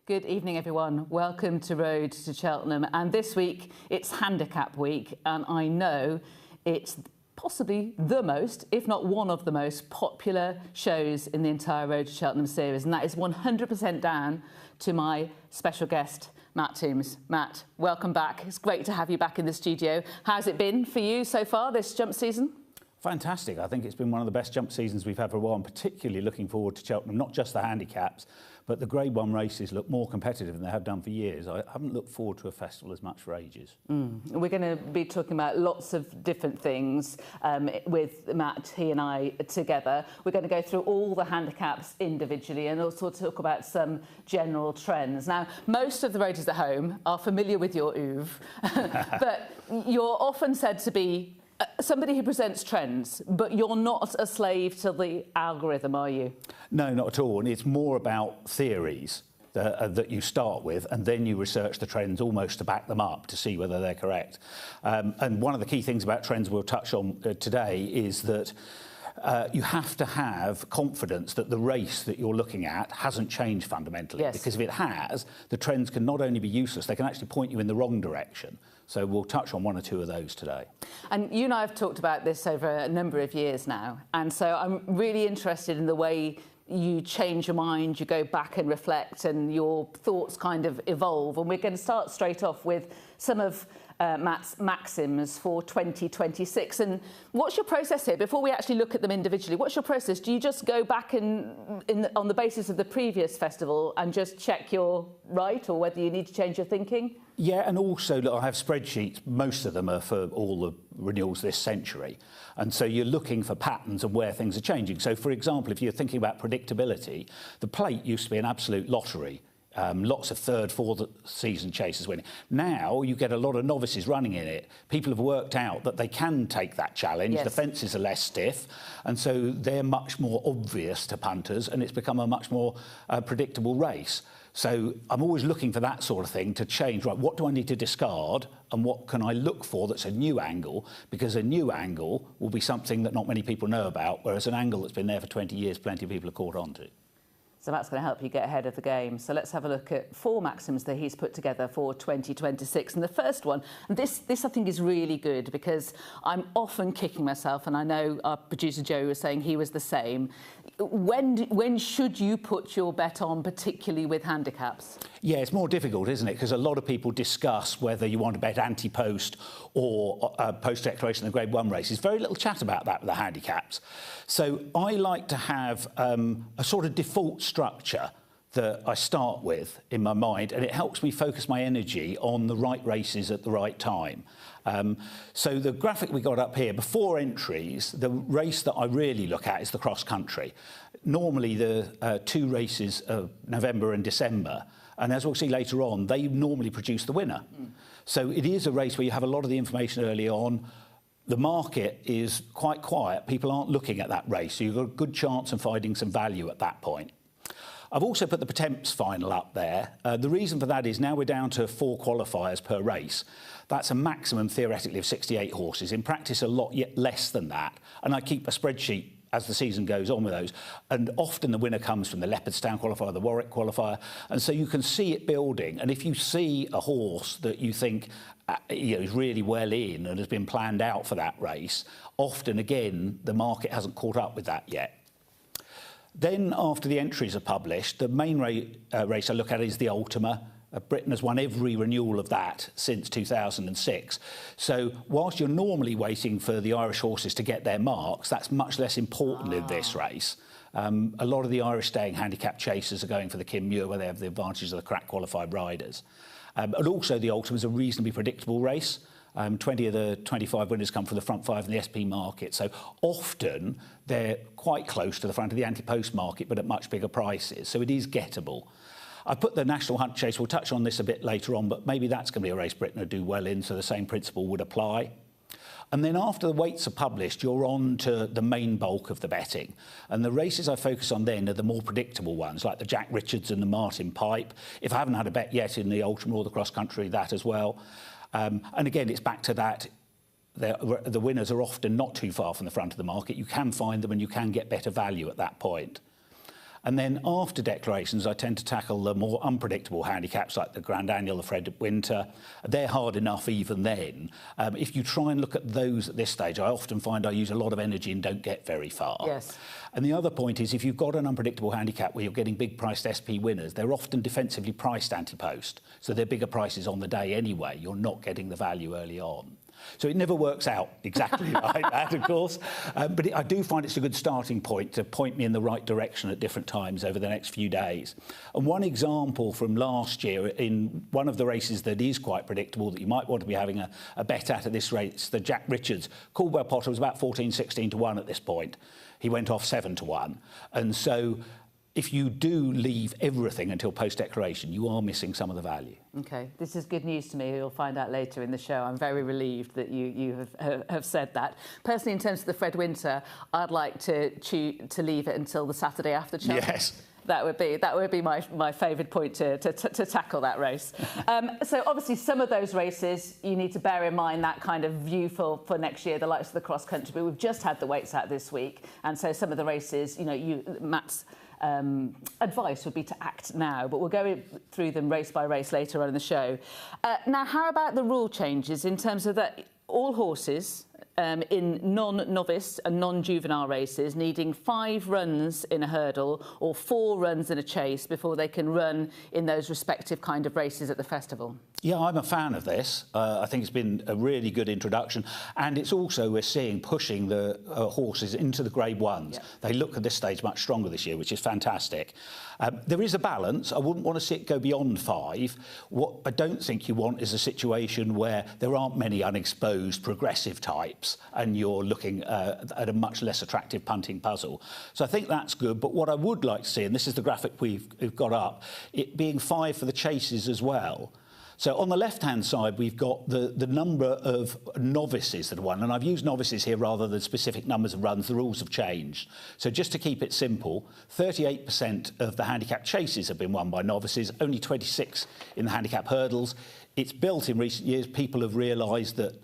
Good evening, everyone. Welcome to Road to Cheltenham. And this week, it's Handicap Week. And I know it's possibly the most, if not one of the most popular shows in the entire Road to Cheltenham series. And that is 100% down to my special guest, Matt Toombs. Matt, welcome back. It's great to have you back in the studio. How's it been for you so far this jump season? Fantastic. I think it's been one of the best jump seasons we've had for a while. I'm particularly looking forward to Cheltenham, not just the handicaps, but the Grade 1 races look more competitive than they have done for years. I haven't looked forward to a festival as much for ages. We're going to be talking about lots of different things with Matt, he and I together. We're going to go through all the handicaps individually and also talk about some general trends. Now, most of the roaders at home are familiar with your oeuvre, but you're often said to be somebody who presents trends, but you're not a slave to the algorithm, are you? No, not at all. And it's more about theories that you start with, and then you research the trends almost to back them up to see whether they're correct. And one of the key things about trends we'll touch on today is that you have to have confidence that the race that you're looking at hasn't changed fundamentally. Yes. Because if it has, the trends can not only be useless, they can actually point you in the wrong direction. So we'll touch on one or two of those today. And you and I have talked about this over a number of years now. And so I'm really interested in the way you change your mind, you go back and reflect, and your thoughts kind of evolve. And we're going to start straight off with some of Matt's maxims for 2026. And what's your process here? Before we actually look at them individually, what's your process? Do you just go back on the basis of the previous festival and just check you're right, or whether you need to change your thinking? Yeah, and also look, I have spreadsheets. Most of them are for all the renewals this century. And so you're looking for patterns of where things are changing. So, for example, if you're thinking about predictability, the plate used to be an absolute lottery. Lots of third, fourth season chasers winning. Now you get a lot of novices running in it. People have worked out that they can take that challenge. Yes. The fences are less stiff, and so they're much more obvious to punters, and it's become a much more predictable race. So I'm always looking for that sort of thing to change. Right, what do I need to discard, and what can I look for that's a new angle? Because a new angle will be something that not many people know about, whereas an angle that's been there for 20 years, plenty of people have caught on to. So that's going to help you get ahead of the game. So let's have a look at 4 maxims that he's put together for 2026. And the first one, and this I think is really good, because I'm often kicking myself, and I know our producer Joe was saying he was the same. When should you put your bet on, particularly with handicaps? Yeah, it's more difficult, isn't it? Because a lot of people discuss whether you want to bet anti-post or post-declaration of the Grade 1 races. Very little chat about that with the handicaps. So I like to have a sort of default structure that I start with in my mind, and it helps me focus my energy on the right races at the right time. So the graphic we got up here, before entries, the race that I really look at is the cross country. Normally the 2 races of November and December, and as we'll see later on, they normally produce the winner. So it is a race where you have a lot of the information early on. The market is quite quiet. People aren't looking at that race, so you've got a good chance of finding some value at that point. I've also put the Potemps final up there. The reason for that is now we're down to 4 qualifiers per race. That's a maximum, theoretically, of 68 horses. In practice, a lot yet less than that. And I keep a spreadsheet as the season goes on with those. And often the winner comes from the Leopardstown qualifier, the Warwick qualifier. And so you can see it building. And if you see a horse that you think is really well in and has been planned out for that race, often, again, the market hasn't caught up with that yet. Then, after the entries are published, the main race I look at is the Ultima. Britain has won every renewal of that since 2006. So whilst you're normally waiting for the Irish horses to get their marks, that's much less important in this race. A lot of the Irish staying handicap chasers are going for the Kinmure, where they have the advantages of the crack qualified riders. And also the Ultima is a reasonably predictable race. 20 of the 25 winners come from the front 5 in the SP market. So often they're quite close to the front of the anti-post market, but at much bigger prices. So it is gettable. I put the National Hunt Chase, we'll touch on this a bit later on, but maybe that's going to be a race Britain would do well in, so the same principle would apply. And then after the weights are published, you're on to the main bulk of the betting. And the races I focus on then are the more predictable ones, like the Jack Richards and the Martin Pipe. If I haven't had a bet yet in the Ultima or the cross country, that as well. And again, it's back to that. The winners are often not too far from the front of the market. You can find them and you can get better value at that point. And then after declarations, I tend to tackle the more unpredictable handicaps like the Grand Annual, the Fred Winter. They're hard enough even then. If you try and look at those at this stage, I often find I use a lot of energy and don't get very far. Yes. And the other point is if you've got an unpredictable handicap where you're getting big priced SP winners, they're often defensively priced anti-post. So they're bigger prices on the day anyway. You're not getting the value early on. So it never works out exactly like that, of course. But I do find it's a good starting point to point me in the right direction at different times over the next few days. And one example from last year, in one of the races that is quite predictable, that you might want to be having a bet at this race, the Jack Richards. Caldwell Potter was about 14, 16 to 1 at this point. He went off 7 to 1. And so if you do leave everything until post-declaration, you are missing some of the value. OK, this is good news to me. You'll find out later in the show. I'm very relieved that you have said that. Personally, in terms of the Fred Winter, I'd like to leave it until the Saturday after Cheltenham. Yes. That would be my favourite point to tackle that race. So obviously some of those races you need to bear in mind that kind of view for next year, the likes of the cross country. But we've just had the weights out this week, and so some of the races, you know, Matt's advice would be to act now, but we'll go through them race by race later on in the show. Now, how about the rule changes in terms of that all horses in non-novice and non-juvenile races needing 5 runs in a hurdle or 4 runs in a chase before they can run in those respective kind of races at the festival? Yeah, I'm a fan of this. I think it's been a really good introduction. And it's also, we're seeing, pushing the horses into the Grade 1s. Yeah. They look at this stage much stronger this year, which is fantastic. There is a balance. I wouldn't want to see it go beyond 5. What I don't think you want is a situation where there aren't many unexposed progressive types and you're looking at a much less attractive punting puzzle. So I think that's good. But what I would like to see, and this is the graphic we've got up, it being 5 for the chases as well. So on the left-hand side, we've got the number of novices that have won. And I've used novices here rather than specific numbers of runs. The rules have changed. So just to keep it simple, 38% of the handicap chases have been won by novices, only 26 in the handicap hurdles. It's built in recent years. People have realised that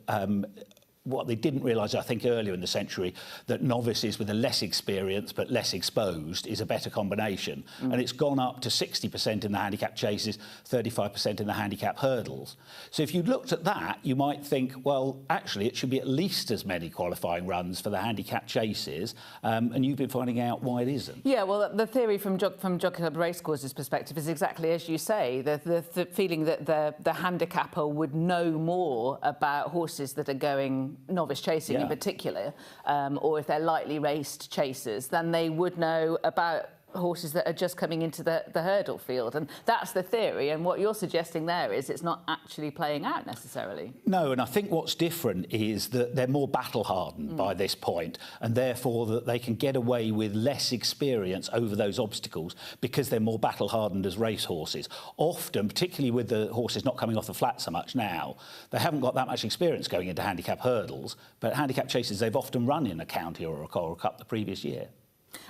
what they didn't realise, I think, earlier in the century, that novices with a less experience but less exposed is a better combination. And it's gone up to 60% in the handicap chases, 35% in the handicap hurdles. So if you looked at that, you might think, well, actually, it should be at least as many qualifying runs for the handicap chases, and you've been finding out why it isn't. Yeah, well, the theory from Jockey Club Racecourses' perspective is exactly as you say, the feeling that the handicapper would know more about horses that are going novice chasing in particular, or if they're lightly raced chasers, then they would know about horses that are just coming into the hurdle field. And that's the theory. And what you're suggesting there is it's not actually playing out necessarily. No, and I think what's different is that they're more battle-hardened by this point, and therefore that they can get away with less experience over those obstacles because they're more battle-hardened as racehorses. Often, particularly with the horses not coming off the flat so much now, they haven't got that much experience going into handicap hurdles, but handicap chases they've often run in a county or a Coral Cup the previous year.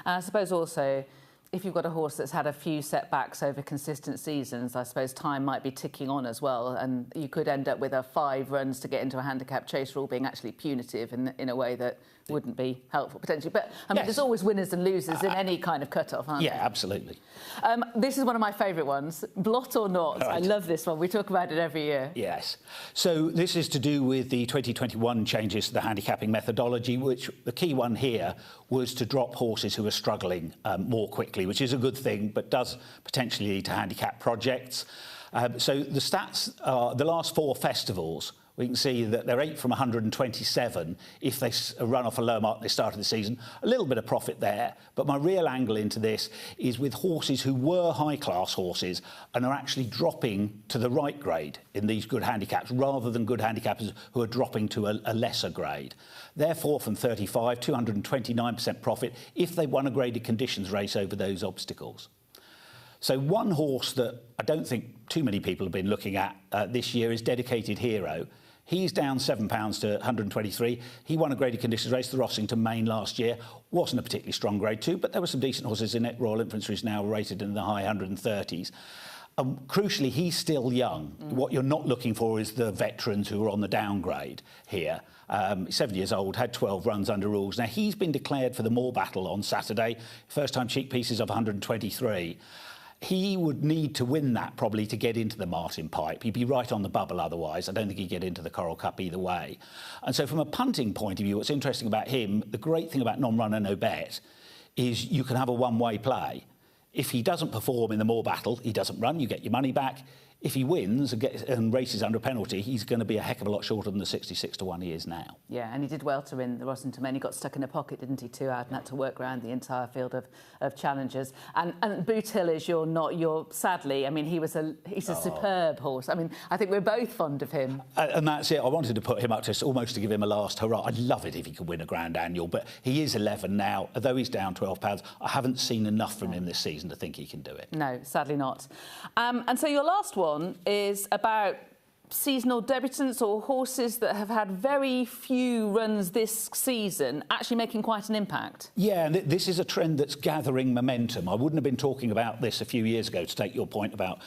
And I suppose also, if you've got a horse that's had a few setbacks over consistent seasons, I suppose time might be ticking on as well, and you could end up with a 5 runs to get into a handicap chase rule being actually punitive in a way that wouldn't be helpful potentially. But I mean, there's always winners and losers in any kind of cut-off, aren't there? Yeah, absolutely. This is one of my favourite ones, Blot or Not. Right. I love this one. We talk about it every year. Yes. So this is to do with the 2021 changes to the handicapping methodology, which the key one here was to drop horses who are struggling more quickly, which is a good thing, but does potentially lead to handicap projects. So the stats are the last 4 festivals. We can see that they're 8 from 127 if they run off a low mark at the start of the season. A little bit of profit there. But my real angle into this is with horses who were high-class horses and are actually dropping to the right grade in these good handicaps rather than good handicappers who are dropping to a lesser grade. Therefore, from 35, 229% profit if they won a graded conditions race over those obstacles. So one horse that I don't think too many people have been looking at this year is Dedicated Hero. He's down £7 to 123. He won a graded conditions race, the Rossington Main last year. Wasn't a particularly strong grade 2, but there were some decent horses in it. Royal Infantry is now rated in the high 130s. Crucially, he's still young. What you're not looking for is the veterans who are on the downgrade here. 7 years old, had 12 runs under rules. Now, he's been declared for the Moor Battle on Saturday, first-time cheek pieces of 123. He would need to win that probably to get into the Martin Pipe. He'd be right on the bubble otherwise. I don't think he'd get into the Coral Cup either way. And so from a punting point of view, what's interesting about him, the great thing about non-runner, no bet, is you can have a one-way play. If he doesn't perform in the Moor Battle, he doesn't run, you get your money back. If he wins and races under a penalty, he's going to be a heck of a lot shorter than the 66 to 1 he is now. Yeah, and he did well to win the Rossington Men. He got stuck in a pocket, didn't he, too, and had to work around the entire field of challengers. And Boot Hill is sadly, I mean, he's a superb horse. I mean, I think we're both fond of him. And that's it. I wanted to put him up to almost to give him a last hurrah. I'd love it if he could win a Grand Annual, but he is 11 now. Although he's down £12, I haven't seen enough from him this season to think he can do it. No, sadly not. And so your last one is about seasonal debutants or horses that have had very few runs this season actually making quite an impact. Yeah, and this is a trend that's gathering momentum. I wouldn't have been talking about this a few years ago, to take your point about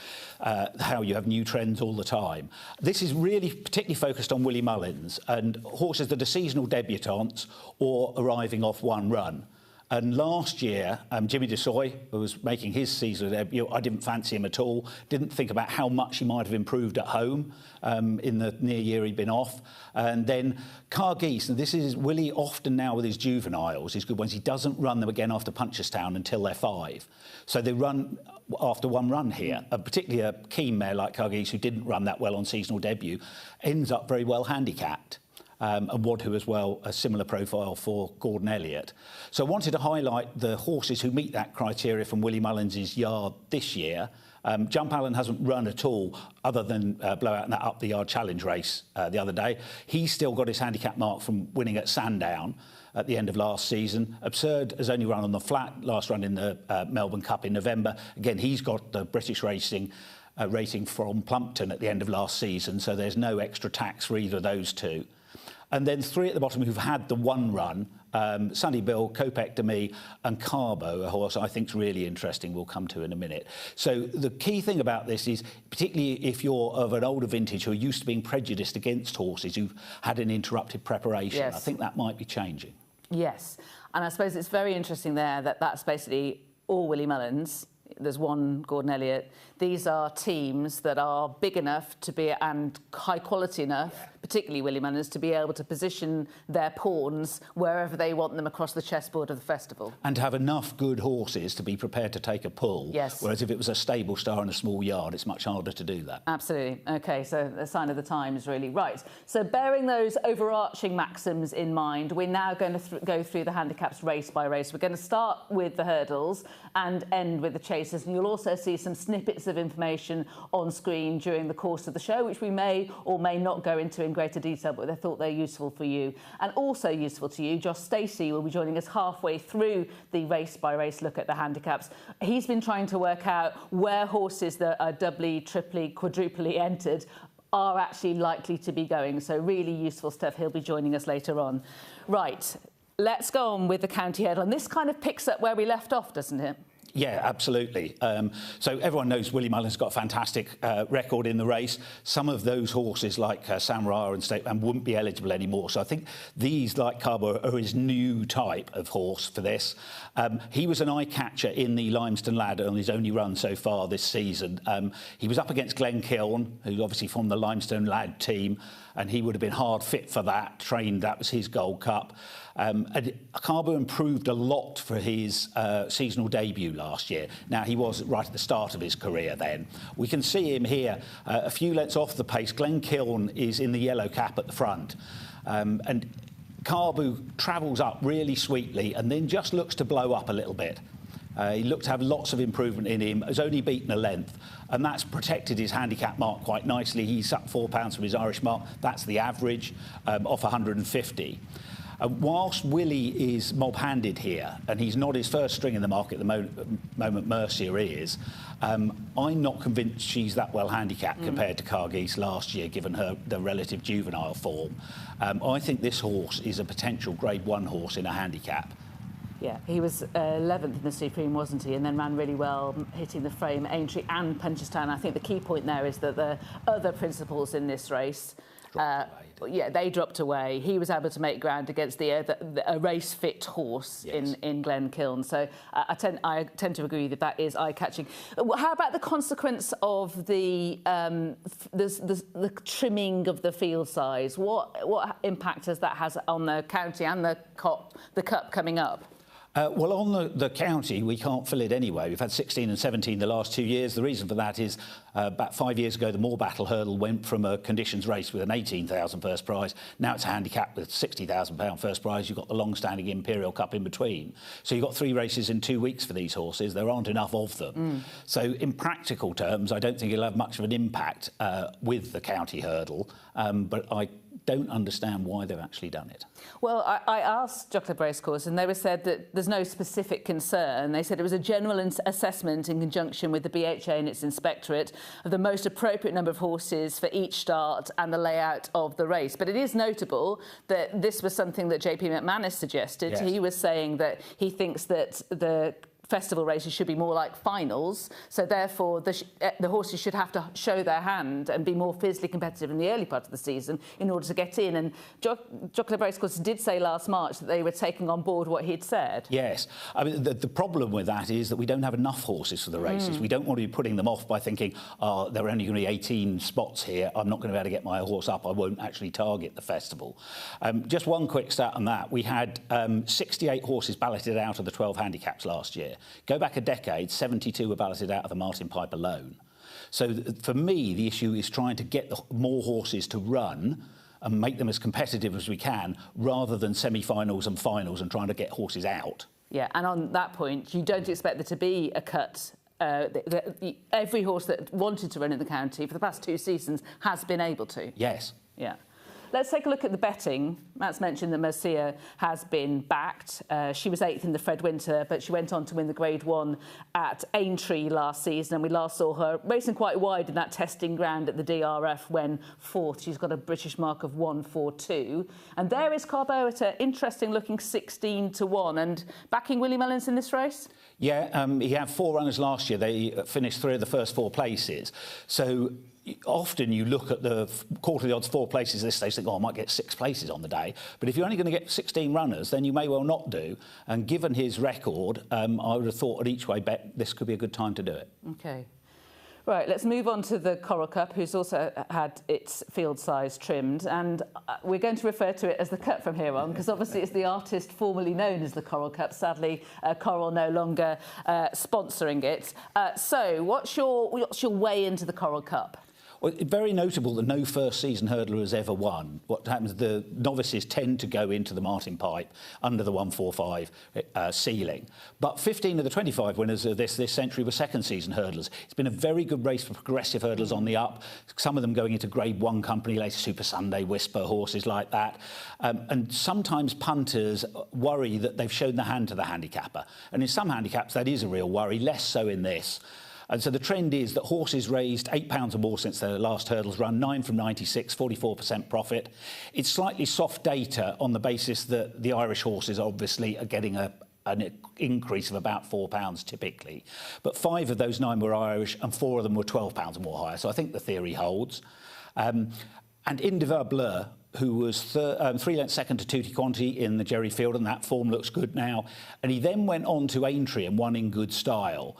how you have new trends all the time. This is really particularly focused on Willie Mullins and horses that are seasonal debutantes or arriving off one run. And last year, Jimmy Desoy, who was making his season debut, I didn't fancy him at all. Didn't think about how much he might have improved at home in the near year he'd been off. And then Cargeese, and this is Willie often now with his juveniles, his good ones, he doesn't run them again after Punchestown until they're 5. So they run after one run here. Particularly a keen mare like Cargeese, who didn't run that well on seasonal debut, ends up very well handicapped. And Wadhu as well, a similar profile for Gordon Elliott. So I wanted to highlight the horses who meet that criteria from Willie Mullins' yard this year. Jump Allen hasn't run at all, other than blow out in that up the yard challenge race the other day. He's still got his handicap mark from winning at Sandown at the end of last season. Absurd has only run on the flat, last run in the Melbourne Cup in November. Again, he's got the British racing rating from Plumpton at the end of last season, so there's no extra tax for either of those two. And then 3 at the bottom who've had the one run, Sunny Bill, Kopek Demi and Carbo, a horse I think is really interesting, we'll come to in a minute. So the key thing about this is, particularly if you're of an older vintage who are used to being prejudiced against horses who've had an interrupted preparation, I think that might be changing. Yes, and I suppose it's very interesting there that that's basically all Willie Mullins. There's one Gordon Elliott. These are teams that are big enough to be and high quality enough, particularly Willie Mullins, to be able to position their pawns wherever they want them across the chessboard of the festival. And to have enough good horses to be prepared to take a pull. Yes. Whereas if it was a stable star in a small yard, it's much harder to do that. Absolutely. OK, so a sign of the times, really. Right. So bearing those overarching maxims in mind, we're now going to go through the handicaps race by race. We're going to start with the hurdles and end with the chasers. And you'll also see some snippets of information on screen during the course of the show, which we may or may not go into in greater detail, but I thought they're useful for you. And also useful to you, Josh Stacey will be joining us halfway through the race-by-race look at the handicaps. He's been trying to work out where horses that are doubly, triply, quadruply entered are actually likely to be going. So really useful stuff. He'll be joining us later on. Right, let's go on with the county hurdle. And this kind of picks up where we left off, doesn't it? Yeah, absolutely. So everyone knows Willie Mullins got a fantastic record in the race. Some of those horses, like Samurai and State Man, wouldn't be eligible anymore. So I think these, like Carbo, are his new type of horse for this. He was an eye-catcher in the Limestone Lad on his only run so far this season. He was up against Glenn Kiln, who's obviously from the Limestone Lad team, and he would have been hard fit for that, trained, that was his Gold Cup. And Carbo improved a lot for his seasonal debut last year. Now, he was right at the start of his career then. We can see him here a few lengths off the pace. Glenn Kiln is in the yellow cap at the front. And Carbo travels up really sweetly and then just looks to blow up a little bit. He looked to have lots of improvement in him, has only beaten a length, and that's protected his handicap mark quite nicely. He's up £4 from his Irish mark. That's the average off 150. Whilst Willie is mob-handed here, and he's not his first string in the market at the moment, Mercia is, I'm not convinced she's that well handicapped compared to Cargeese last year, given the relative juvenile form. I think this horse is a potential Grade 1 horse in a handicap. Yeah, he was 11th in the Supreme, wasn't he? And then ran really well, hitting the frame, Aintree and Punchestown. I think the key point there is that the other principals in this race, they dropped away. He was able to make ground against a race-fit horse in Glenkiln. So I tend to agree that that is eye-catching. How about the consequence of the trimming of the field size? What impact has that on the county and the cup coming up? Well, on the county, we can't fill it anyway. We've had 16 and 17 the last 2 years. The reason for that is about 5 years ago, the Moorbattle Hurdle went from a conditions race with an £18,000 first prize. Now it's a handicap with £60,000 first prize. You've got the long-standing Imperial Cup in between. So you've got 3 races in 2 weeks for these horses. There aren't enough of them. So in practical terms, I don't think it'll have much of an impact with the county hurdle. But I don't understand why they've actually done it. Well, I asked Jockey Club Racecourse and they said that there's no specific concern. They said it was a general assessment in conjunction with the BHA and its inspectorate of the most appropriate number of horses for each start and the layout of the race. But it is notable that this was something that JP McManus suggested. Yes. He was saying that he thinks that the festival races should be more like finals, so therefore the horses should have to show their hand and be more physically competitive in the early part of the season in order to get in. And Jockey Club Racecourse did say last March that they were taking on board what he'd said. Yes. I mean, the problem with that is that we don't have enough horses for the races. We don't want to be putting them off by thinking, oh, there are only going to be 18 spots here, I'm not going to be able to get my horse up, I won't actually target the festival. Just one quick stat on that. We had 68 horses balloted out of the 12 handicaps last year. Go back a decade, 72 were balloted out of the Martin Pipe alone. So for me, the issue is trying to get more horses to run and make them as competitive as we can, rather than semi-finals and finals and trying to get horses out. Yeah, and on that point, you don't expect there to be a cut. Every horse that wanted to run in the county for the past 2 seasons has been able to. Yes. Yeah. Let's take a look at the betting. Matt's mentioned that Mercia has been backed. She was 8th in the Fred Winter, but she went on to win the Grade 1 at Aintree last season, and we last saw her racing quite wide in that testing ground at the DRF when 4th. She's got a British mark of 142. And there is Carbo at an interesting-looking 16-1. And backing Willie Mullins in this race? Yeah, he had 4 runners last year. They finished 3 of the first 4 places. So often you look at the quarterly odds 4 places this stage, think, oh, I might get 6 places on the day. But if you're only going to get 16 runners, then you may well not do. And given his record, I would have thought at each way bet this could be a good time to do it. OK. Right, let's move on to the Coral Cup, who's also had its field size trimmed. And we're going to refer to it as the Cup from here on, because obviously it's the artist formerly known as the Coral Cup. Sadly, Coral no longer sponsoring it. So what's your way into the Coral Cup? Well, it's very notable that no first-season hurdler has ever won. What happens, the novices tend to go into the Martin Pipe under the 145 ceiling. But 15 of the 25 winners of this century were second-season hurdlers. It's been a very good race for progressive hurdlers on the up, some of them going into Grade 1 company, later Super Sunday, Whisper, horses like that. And sometimes punters worry that they've shown the hand to the handicapper. And in some handicaps, that is a real worry, less so in this. And so the trend is that horses raised £8 or more since their last hurdles run, 9 from 96, 44% profit. It's slightly soft data on the basis that the Irish horses obviously are getting an increase of about £4 typically. But 5 of those 9 were Irish and 4 of them were £12 or more higher. So I think the theory holds. And Indiva Bleu, who was 3 lengths second to Tutti Quanti in the Jerry Field, and that form looks good now. And he then went on to Aintree and won in good style.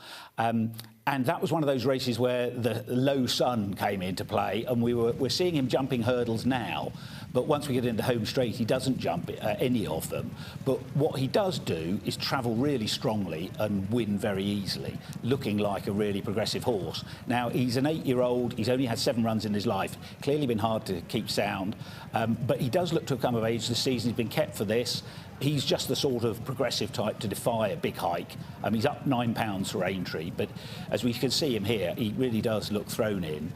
And that was one of those races where the low sun came into play, and we're seeing him jumping hurdles now. But once we get into home straight, he doesn't jump any of them. But what he does do is travel really strongly and win very easily, looking like a really progressive horse. Now, he's an 8-year-old. He's only had 7 runs in his life. Clearly been hard to keep sound. But he does look to have come of age this season. He's been kept for this. He's just the sort of progressive type to defy a big hike. He's up £9 for Aintree, but as we can see him here, he really does look thrown in.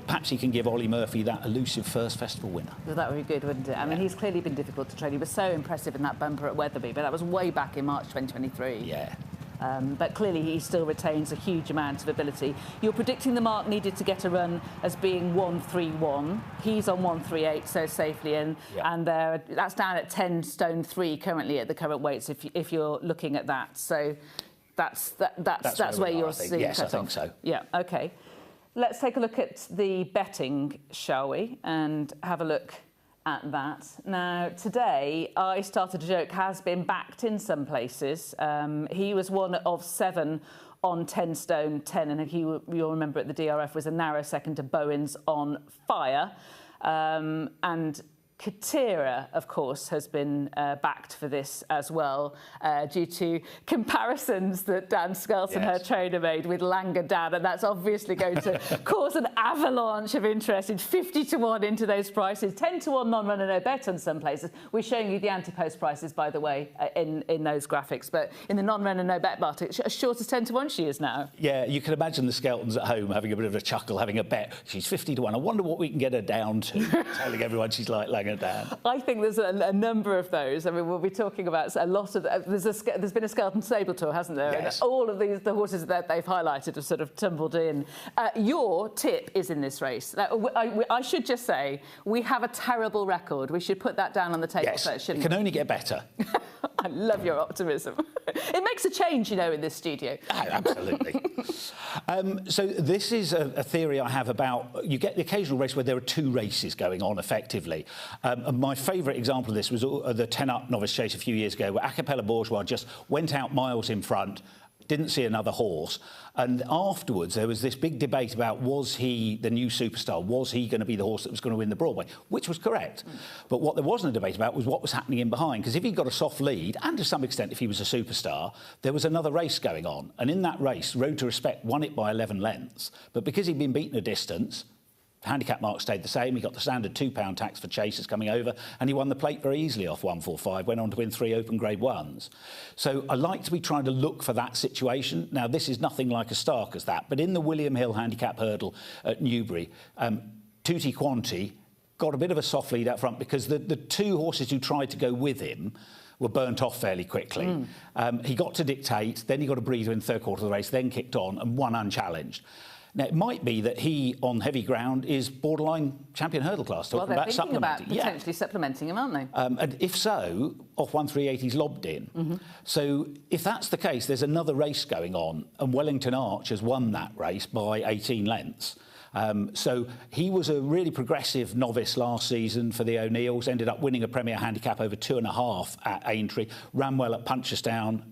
Perhaps he can give Ollie Murphy that elusive first festival winner. Well, that would be good, wouldn't it? I mean, he's clearly been difficult to train. He was so impressive in that bumper at Wetherby, but that was way back in March 2023. Yeah. But clearly he still retains a huge amount of ability. You're predicting the mark needed to get a run as being 131. He's on 138, so safely in. Yeah. And that's down at 10 stone 3 currently at the current weights, if you're looking at that. So that's where you're seeing. Yes, I think so. Yeah, OK. Let's take a look at the betting, shall we, and have a look at that. Now, today, I started a joke, has been backed in some places. He was one of 7 on 10 stone 10, and you'll remember at the DRF was a narrow second to Bowen's on Fire. And Katira, of course, has been backed for this as well, due to comparisons that Dan Skelton, her trainer, made with Langer Dan, and that's obviously going to cause an avalanche of interest. It's 50 to 1 into those prices, 10 to 1 non-runner no bet on some places. We're showing you the anti-post prices, by the way, in those graphics, but in the non-runner no bet market, as short as 10 to 1 she is now. Yeah, you can imagine the Skeltons at home having a bit of a chuckle, having a bet. She's 50 to 1. I wonder what we can get her down to, telling everyone she's like Langer. I think there's a number of those. I mean, we'll be talking about a lot of... There's been a Skelton Stable Tour, hasn't there? Yes. And all of the horses that they've highlighted have sort of tumbled in. Your tip is in this race. I should just say, we have a terrible record. We should put that down on the table. Yes, first, shouldn't it can only get better. I love your optimism. It makes a change, in this studio. Oh, absolutely. So this is a theory I have about... You get the occasional race where there are 2 races going on, effectively. And my favourite example of this was the 10-up novice chase a few years ago, where Acapella Bourgeois just went out miles in front, didn't see another horse. And afterwards, there was this big debate about, was he the new superstar? Was he going to be the horse that was going to win the Broadway? Which was correct. But what there wasn't a debate about was what was happening in behind. Because if he'd got a soft lead, and to some extent if he was a superstar, there was another race going on. And in that race, Road to Respect won it by 11 lengths. But because he'd been beaten a distance, handicap mark stayed the same. He got the standard £2 tax for chasers coming over, and he won the plate very easily off 145, went on to win 3 open grade 1s. So I like to be trying to look for that situation. Now, this is nothing like as stark as that, but in the William Hill handicap hurdle at Newbury, Tutti Quanti got a bit of a soft lead up front because the 2 horses who tried to go with him were burnt off fairly quickly. He got to dictate, then he got a breather in the 3rd quarter of the race, then kicked on and won unchallenged. Now, it might be that he, on heavy ground, is borderline champion hurdle class. Well, they're thinking about potentially supplementing him, aren't they? And if so, off 138, he's lobbed in. So if that's the case, there's another race going on, and Wellington Arch has won that race by 18 lengths. So he was a really progressive novice last season for the O'Neills, ended up winning a Premier Handicap over 2.5 at Aintree, ran well at Punchestown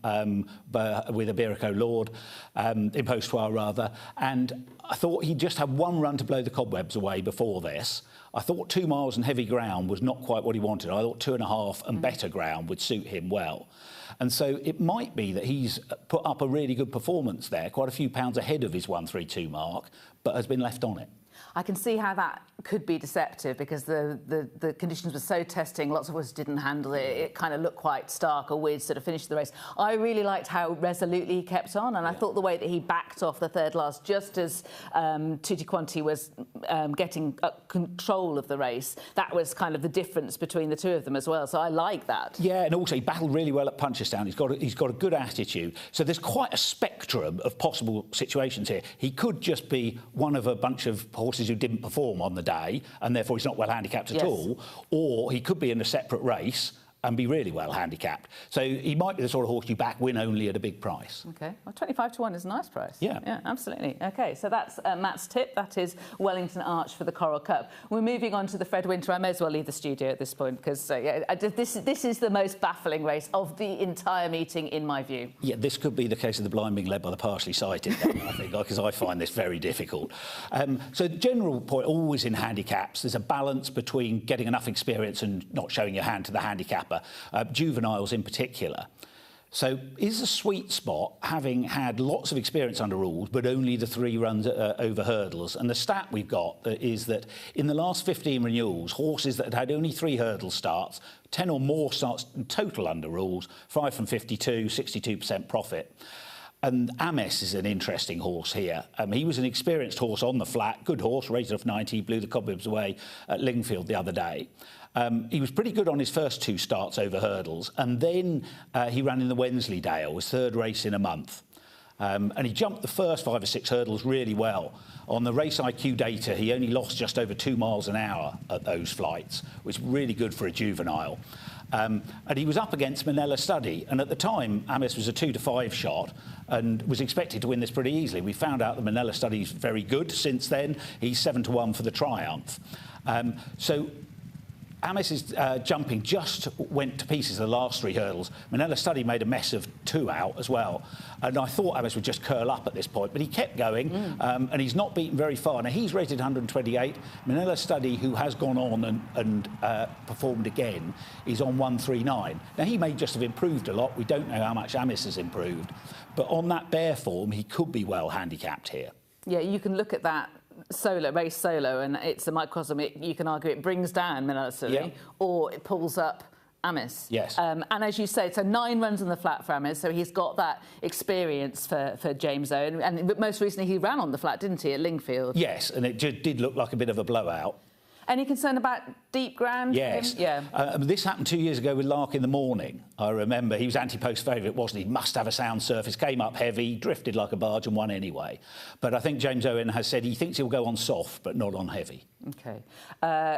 with Iberico Lord, in Postoir rather, and I thought he just had one run to blow the cobwebs away before this. I thought 2 miles and heavy ground was not quite what he wanted. I thought 2.5 and better ground would suit him well. And so it might be that he's put up a really good performance there, quite a few pounds ahead of his 132 mark, but has been left on it. I can see how that could be deceptive because the conditions were so testing, lots of horses didn't handle it, it kind of looked quite stark or weird sort of finish the race. I really liked how resolutely he kept on, and I thought the way that he backed off the 3rd last just as Tutti Quanti was getting control of the race, that was kind of the difference between the 2 of them as well, so I like that. Yeah, and also he battled really well at Punchestown. He's got a good attitude, so there's quite a spectrum of possible situations here. He could just be one of a bunch of horses who didn't perform on the day and therefore he's not well handicapped at all, or he could be in a separate race and be really well handicapped. So he might be the sort of horse you back win only at a big price. OK, well, 25 to 1 is a nice price. Yeah, absolutely. OK, so that's Matt's tip. That is Wellington Arch for the Coral Cup. We're moving on to the Fred Winter. I may as well leave the studio at this point because this is the most baffling race of the entire meeting, in my view. Yeah, this could be the case of the blind being led by the partially sighted, I think, because I find this very difficult. So the general point, always in handicaps, there's a balance between getting enough experience and not showing your hand to the handicapper. Juveniles in particular. So is a sweet spot having had lots of experience under rules but only the 3 runs over hurdles, and the stat we've got is that in the last 15 renewals, horses that had only 3 hurdle starts, 10 or more starts in total under rules, 5 from 52, 62% profit. And Ames is an interesting horse here. He was an experienced horse on the flat, good horse, rated off 90, blew the cobwebs away at Lingfield the other day. He was pretty good on his first 2 starts over hurdles, and then he ran in the Wensleydale, his 3rd race in a month. And he jumped the first 5 or 6 hurdles really well. On the Race IQ data, he only lost just over 2 miles an hour at those flights, which is really good for a juvenile. And he was up against Manella Study, and at the time Ames was a 2 to 5 shot and was expected to win this pretty easily. We found out that Manella Study is very good since then. He's 7 to 1 for the Triumph. So Ames's jumping just went to pieces the last 3 hurdles. Manella Study made a mess of 2 out as well. And I thought Ames would just curl up at this point, but he kept going, and he's not beaten very far. Now, he's rated 128. Manella Study, who has gone on and performed again, is on 139. Now, he may just have improved a lot. We don't know how much Ames has improved. But on that bare form, he could be well handicapped here. Yeah, you can look at that race solo, and it's a microcosm. You can argue it brings down Manella Study, or it pulls up Ames. Yes. And as you say, so 9 runs on the flat for Ames, so he's got that experience for James Owen. And most recently he ran on the flat, didn't he, at Lingfield? Yes, and it did look like a bit of a blowout. Any concern about deep ground? Yes. Yeah. This happened 2 years ago with Lark in the Morning. I remember he was anti-post favourite, wasn't he? Must have a sound surface, came up heavy, drifted like a barge and won anyway. But I think James Owen has said he thinks he'll go on soft, but not on heavy. OK.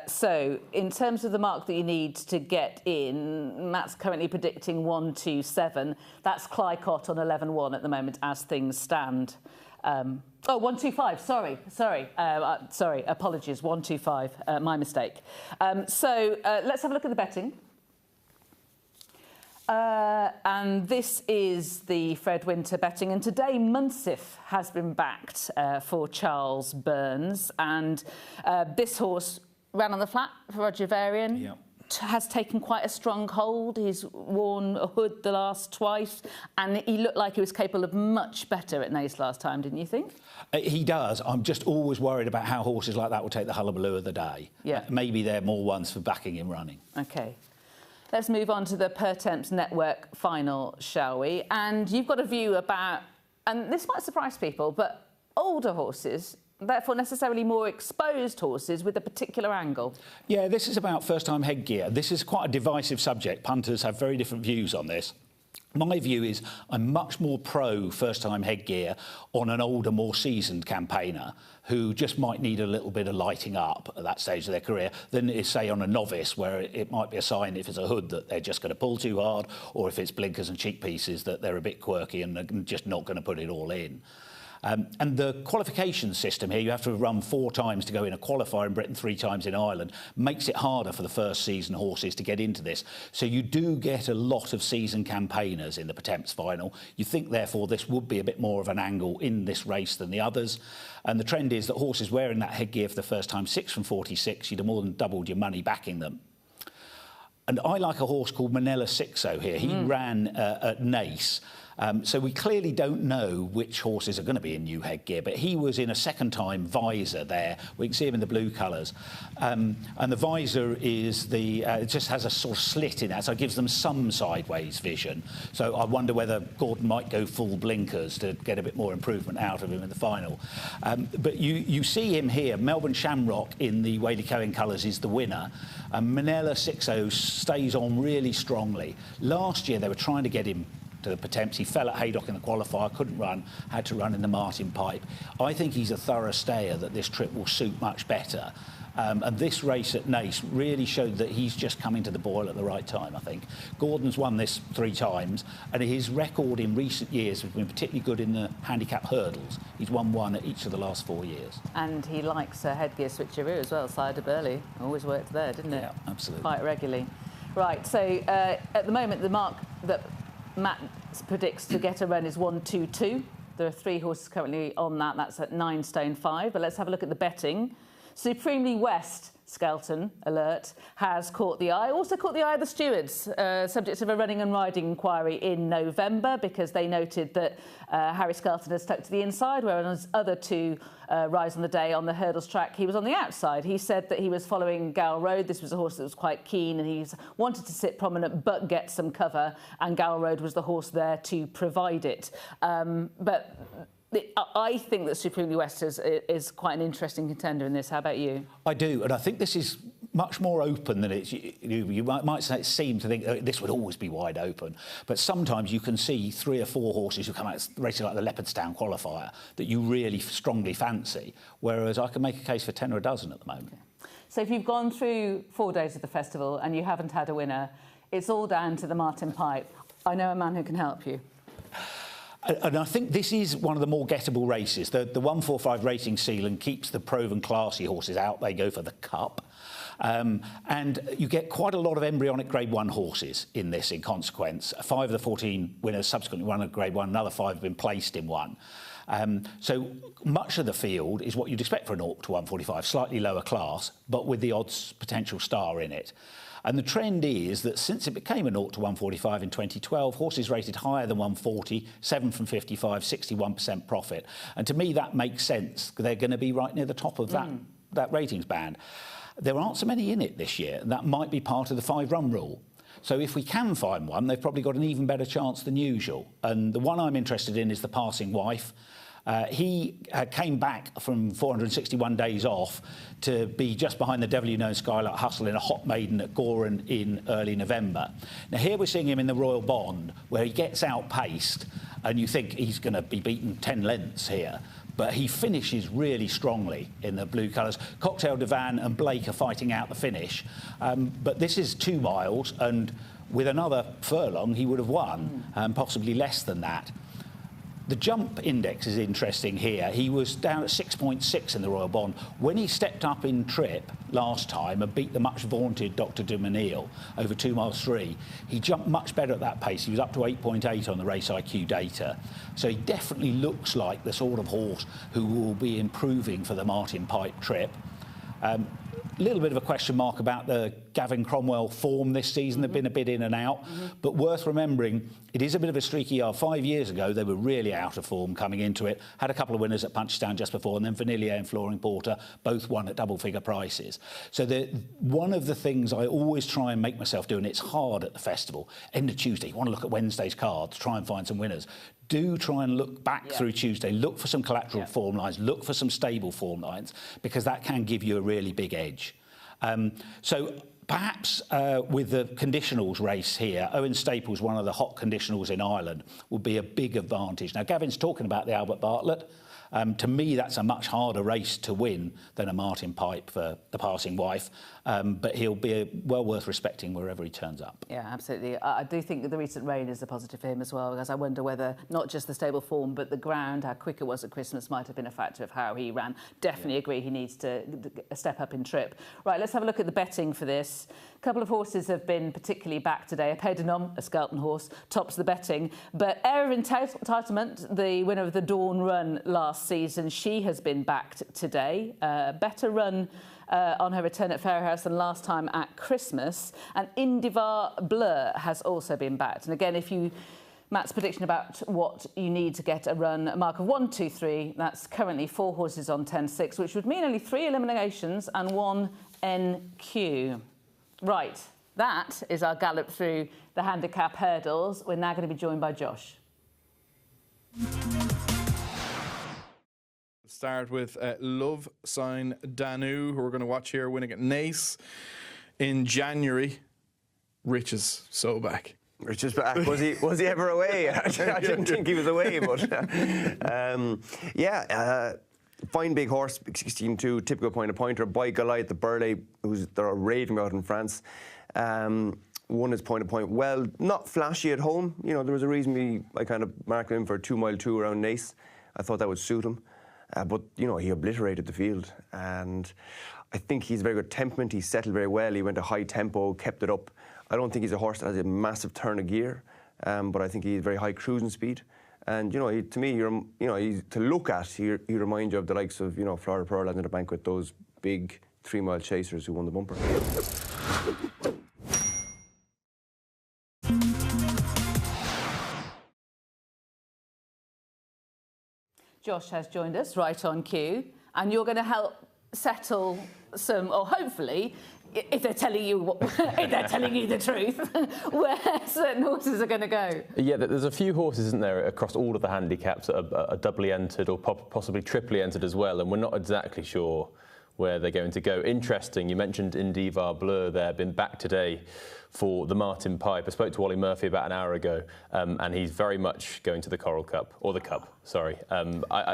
So in terms of the mark that you need to get in, Matt's currently predicting 127. That's Clycott on 11-1 at the moment as things stand. 125, sorry, apologies, 125, my mistake. So let's have a look at the betting. And this is the Fred Winter betting, and today Munsif has been backed for Charles Burns, and this horse ran on the flat for Roger Varian. Yep. Has taken quite a strong hold. He's worn a hood the last twice, and he looked like he was capable of much better at Naas last time, didn't you think? He does. I'm just always worried about how horses like that will take the hullabaloo of the day. Yeah. Maybe they're more ones for backing him running. OK. Let's move on to the Pertemps Network final, shall we? And you've got a view about, and this might surprise people, but older horses, therefore necessarily more exposed horses with a particular angle. Yeah, this is about first-time headgear. This is quite a divisive subject. Punters have very different views on this. My view is I'm much more pro first-time headgear on an older, more seasoned campaigner who just might need a little bit of lighting up at that stage of their career than it is, say, on a novice, where it might be a sign if it's a hood that they're just going to pull too hard, or if it's blinkers and cheek pieces that they're a bit quirky and they're just not going to put it all in. And the qualification system here, you have to run 4 times to go in a qualifier in Britain, 3 times in Ireland, makes it harder for the first season horses to get into this. So you do get a lot of seasoned campaigners in the Pertemps final. You think, therefore, this would be a bit more of an angle in this race than the others. And the trend is that horses wearing that headgear for the first time, 6 from 46, you'd have more than doubled your money backing them. And I like a horse called Manella Sixo here. He ran at Naas. So we clearly don't know which horses are going to be in new headgear, but he was in a second-time visor there. We can see him in the blue colours. And the visor is it just has a sort of slit in that, so it gives them some sideways vision. So I wonder whether Gordon might go full blinkers to get a bit more improvement out of him in the final. But you see him here. Melbourne Shamrock in the Whaley Cohen colours is the winner. Manella Sixo stays on really strongly. Last year they were trying to get him to the Pertemps. He fell at Haydock in the qualifier, couldn't run, had to run in the Martin Pipe. I think he's a thorough stayer that this trip will suit much better. And this race at Naas really showed that he's just coming to the boil at the right time, I think. Gordon's won this 3 times, and his record in recent years has been particularly good in the handicap hurdles. He's won 1 at each of the last 4 years. And he likes a headgear switcheroo as well, Cider Burley. Always worked there, didn't it? Yeah, absolutely. Quite regularly. Right, so at the moment, the mark that Matt predicts to get a run is 122. There are 3 horses currently on that. That's at 9 stone 5. But let's have a look at the betting. Supremely West Skelton alert, has caught the eye. Also caught the eye of the stewards, subject of a running and riding inquiry in November, because they noted that Harry Skelton had stuck to the inside, whereas other two rides on the day on the hurdles track, he was on the outside. He said that he was following Gower Road. This was a horse that was quite keen, and he wanted to sit prominent but get some cover, and Gower Road was the horse there to provide it. But I think that Supremely West is quite an interesting contender in this. How about you? I do, and I think this is much more open than it's. You might seem to think this would always be wide open, but sometimes you can see 3 or 4 horses who come out racing like the Leopardstown qualifier that you really strongly fancy, whereas I can make a case for 10 or a dozen at the moment. Okay. So if you've gone through 4 days of the festival and you haven't had a winner, it's all down to the Martin Pipe. I know a man who can help you. And I think this is one of the more gettable races. The 145 Racing Sealand keeps the proven classy horses out. They go for the Cup. And you get quite a lot of embryonic Grade 1 horses in this in consequence. 5 of the 14 winners subsequently won a Grade 1. Another 5 have been placed in 1. So much of the field is what you'd expect for a 0 to 145, slightly lower class, but with the odds potential star in it. And the trend is that since it became a 0 to 145 in 2012, horses rated higher than 140, 7 from 55, 61% profit. And to me, that makes sense. They're going to be right near the top of that ratings band. There aren't so many in it this year, and that might be part of the 5-run rule. So if we can find one, they've probably got an even better chance than usual. And the one I'm interested in is the Passing Wife. He came back from 461 days off to be just behind the Devil You Know Skylight Hustle in a hot maiden at Goran in early November. Now here we're seeing him in the Royal Bond, where he gets outpaced and you think he's going to be beaten 10 lengths here. But he finishes really strongly in the blue colours. Cocktail Divan and Blake are fighting out the finish. But this is 2 miles, and with another furlong he would have won, possibly less than that. The jump index is interesting here. He was down at 6.6 in the Royal Bond. When he stepped up in trip last time and beat the much vaunted Dr. de Menil over 2 miles 3, he jumped much better at that pace. He was up to 8.8 on the Race IQ data. So he definitely looks like the sort of horse who will be improving for the Martin Pipe trip. Little bit of a question mark about the Gavin Cromwell form this season. They've been a bit in and out, but worth remembering, it is a bit of a streaky yard. 5 years ago, they were really out of form coming into it. Had a couple of winners at Punchestown just before, and then Vanillier and Flooring Porter both won at double-figure prices. So one of the things I always try and make myself do, and it's hard at the festival, end of Tuesday, you want to look at Wednesday's cards, try and find some winners. Do try and look back through Tuesday, look for some collateral form lines, look for some stable form lines, because that can give you a really big edge. So perhaps with the conditionals race here, Owen Staples, one of the hot conditionals in Ireland, will be a big advantage. Now, Gavin's talking about the Albert Bartlett. To me, that's a much harder race to win than a Martin Pipe for the Passing Wife, but he'll be well worth respecting wherever he turns up. Yeah, absolutely. I do think that the recent rain is a positive for him as well, because I wonder whether not just the stable form, but the ground, how quick it was at Christmas, might have been a factor of how he ran. Definitely agree he needs to step up in trip. Right, let's have a look at the betting for this. A couple of horses have been particularly backed today. Apedonum, a Skelton horse, tops the betting. But Air of Entitlement, the winner of the Dawn Run last season, she has been backed today. Better run on her return at Fairhouse than last time at Christmas. And Indivar Blur has also been backed. And again, if you... Matt's prediction about what you need to get a run, a mark of 1, 2, 3. That's currently 4 horses on 10-6, which would mean only 3 eliminations and 1 NQ. Right, that is our gallop through the handicap hurdles. We're now going to be joined by Josh. Start with Love Sign Danu, who we're going to watch here winning at Naas in January. Rich is so back. Rich is back. Was he ever away? I didn't think he was away, but fine big horse, 16-2, typical point-a-pointer by Goliath the Burley, they're raving about in France. Won his point-a-point well, not flashy at home. You know, there was a reason I kind of marked him for a 2-mile 2 around Naas. I thought that would suit him. But, you know, he obliterated the field. And I think he's very good temperament. He settled very well. He went a high tempo, kept it up. I don't think he's a horse that has a massive turn of gear, but I think he's very high cruising speed. And, you know, to me, he's to look at, he reminds you of the likes of, you know, Florida Pearl and the Banquet, those big 3 Mile Chasers, who won the bumper. Josh has joined us right on cue, and you're going to help settle some, or hopefully, if they're telling you if they're telling you the truth, where certain horses are going to go. Yeah, there's a few horses, isn't there, across all of the handicaps that are doubly entered or possibly triply entered as well, and we're not exactly sure where they're going to go. Interesting, you mentioned Indivar Bleu there, been back today for the Martin Pipe. I spoke to Ollie Murphy about an hour ago, and he's very much going to the Coral Cup, or the Cup, sorry.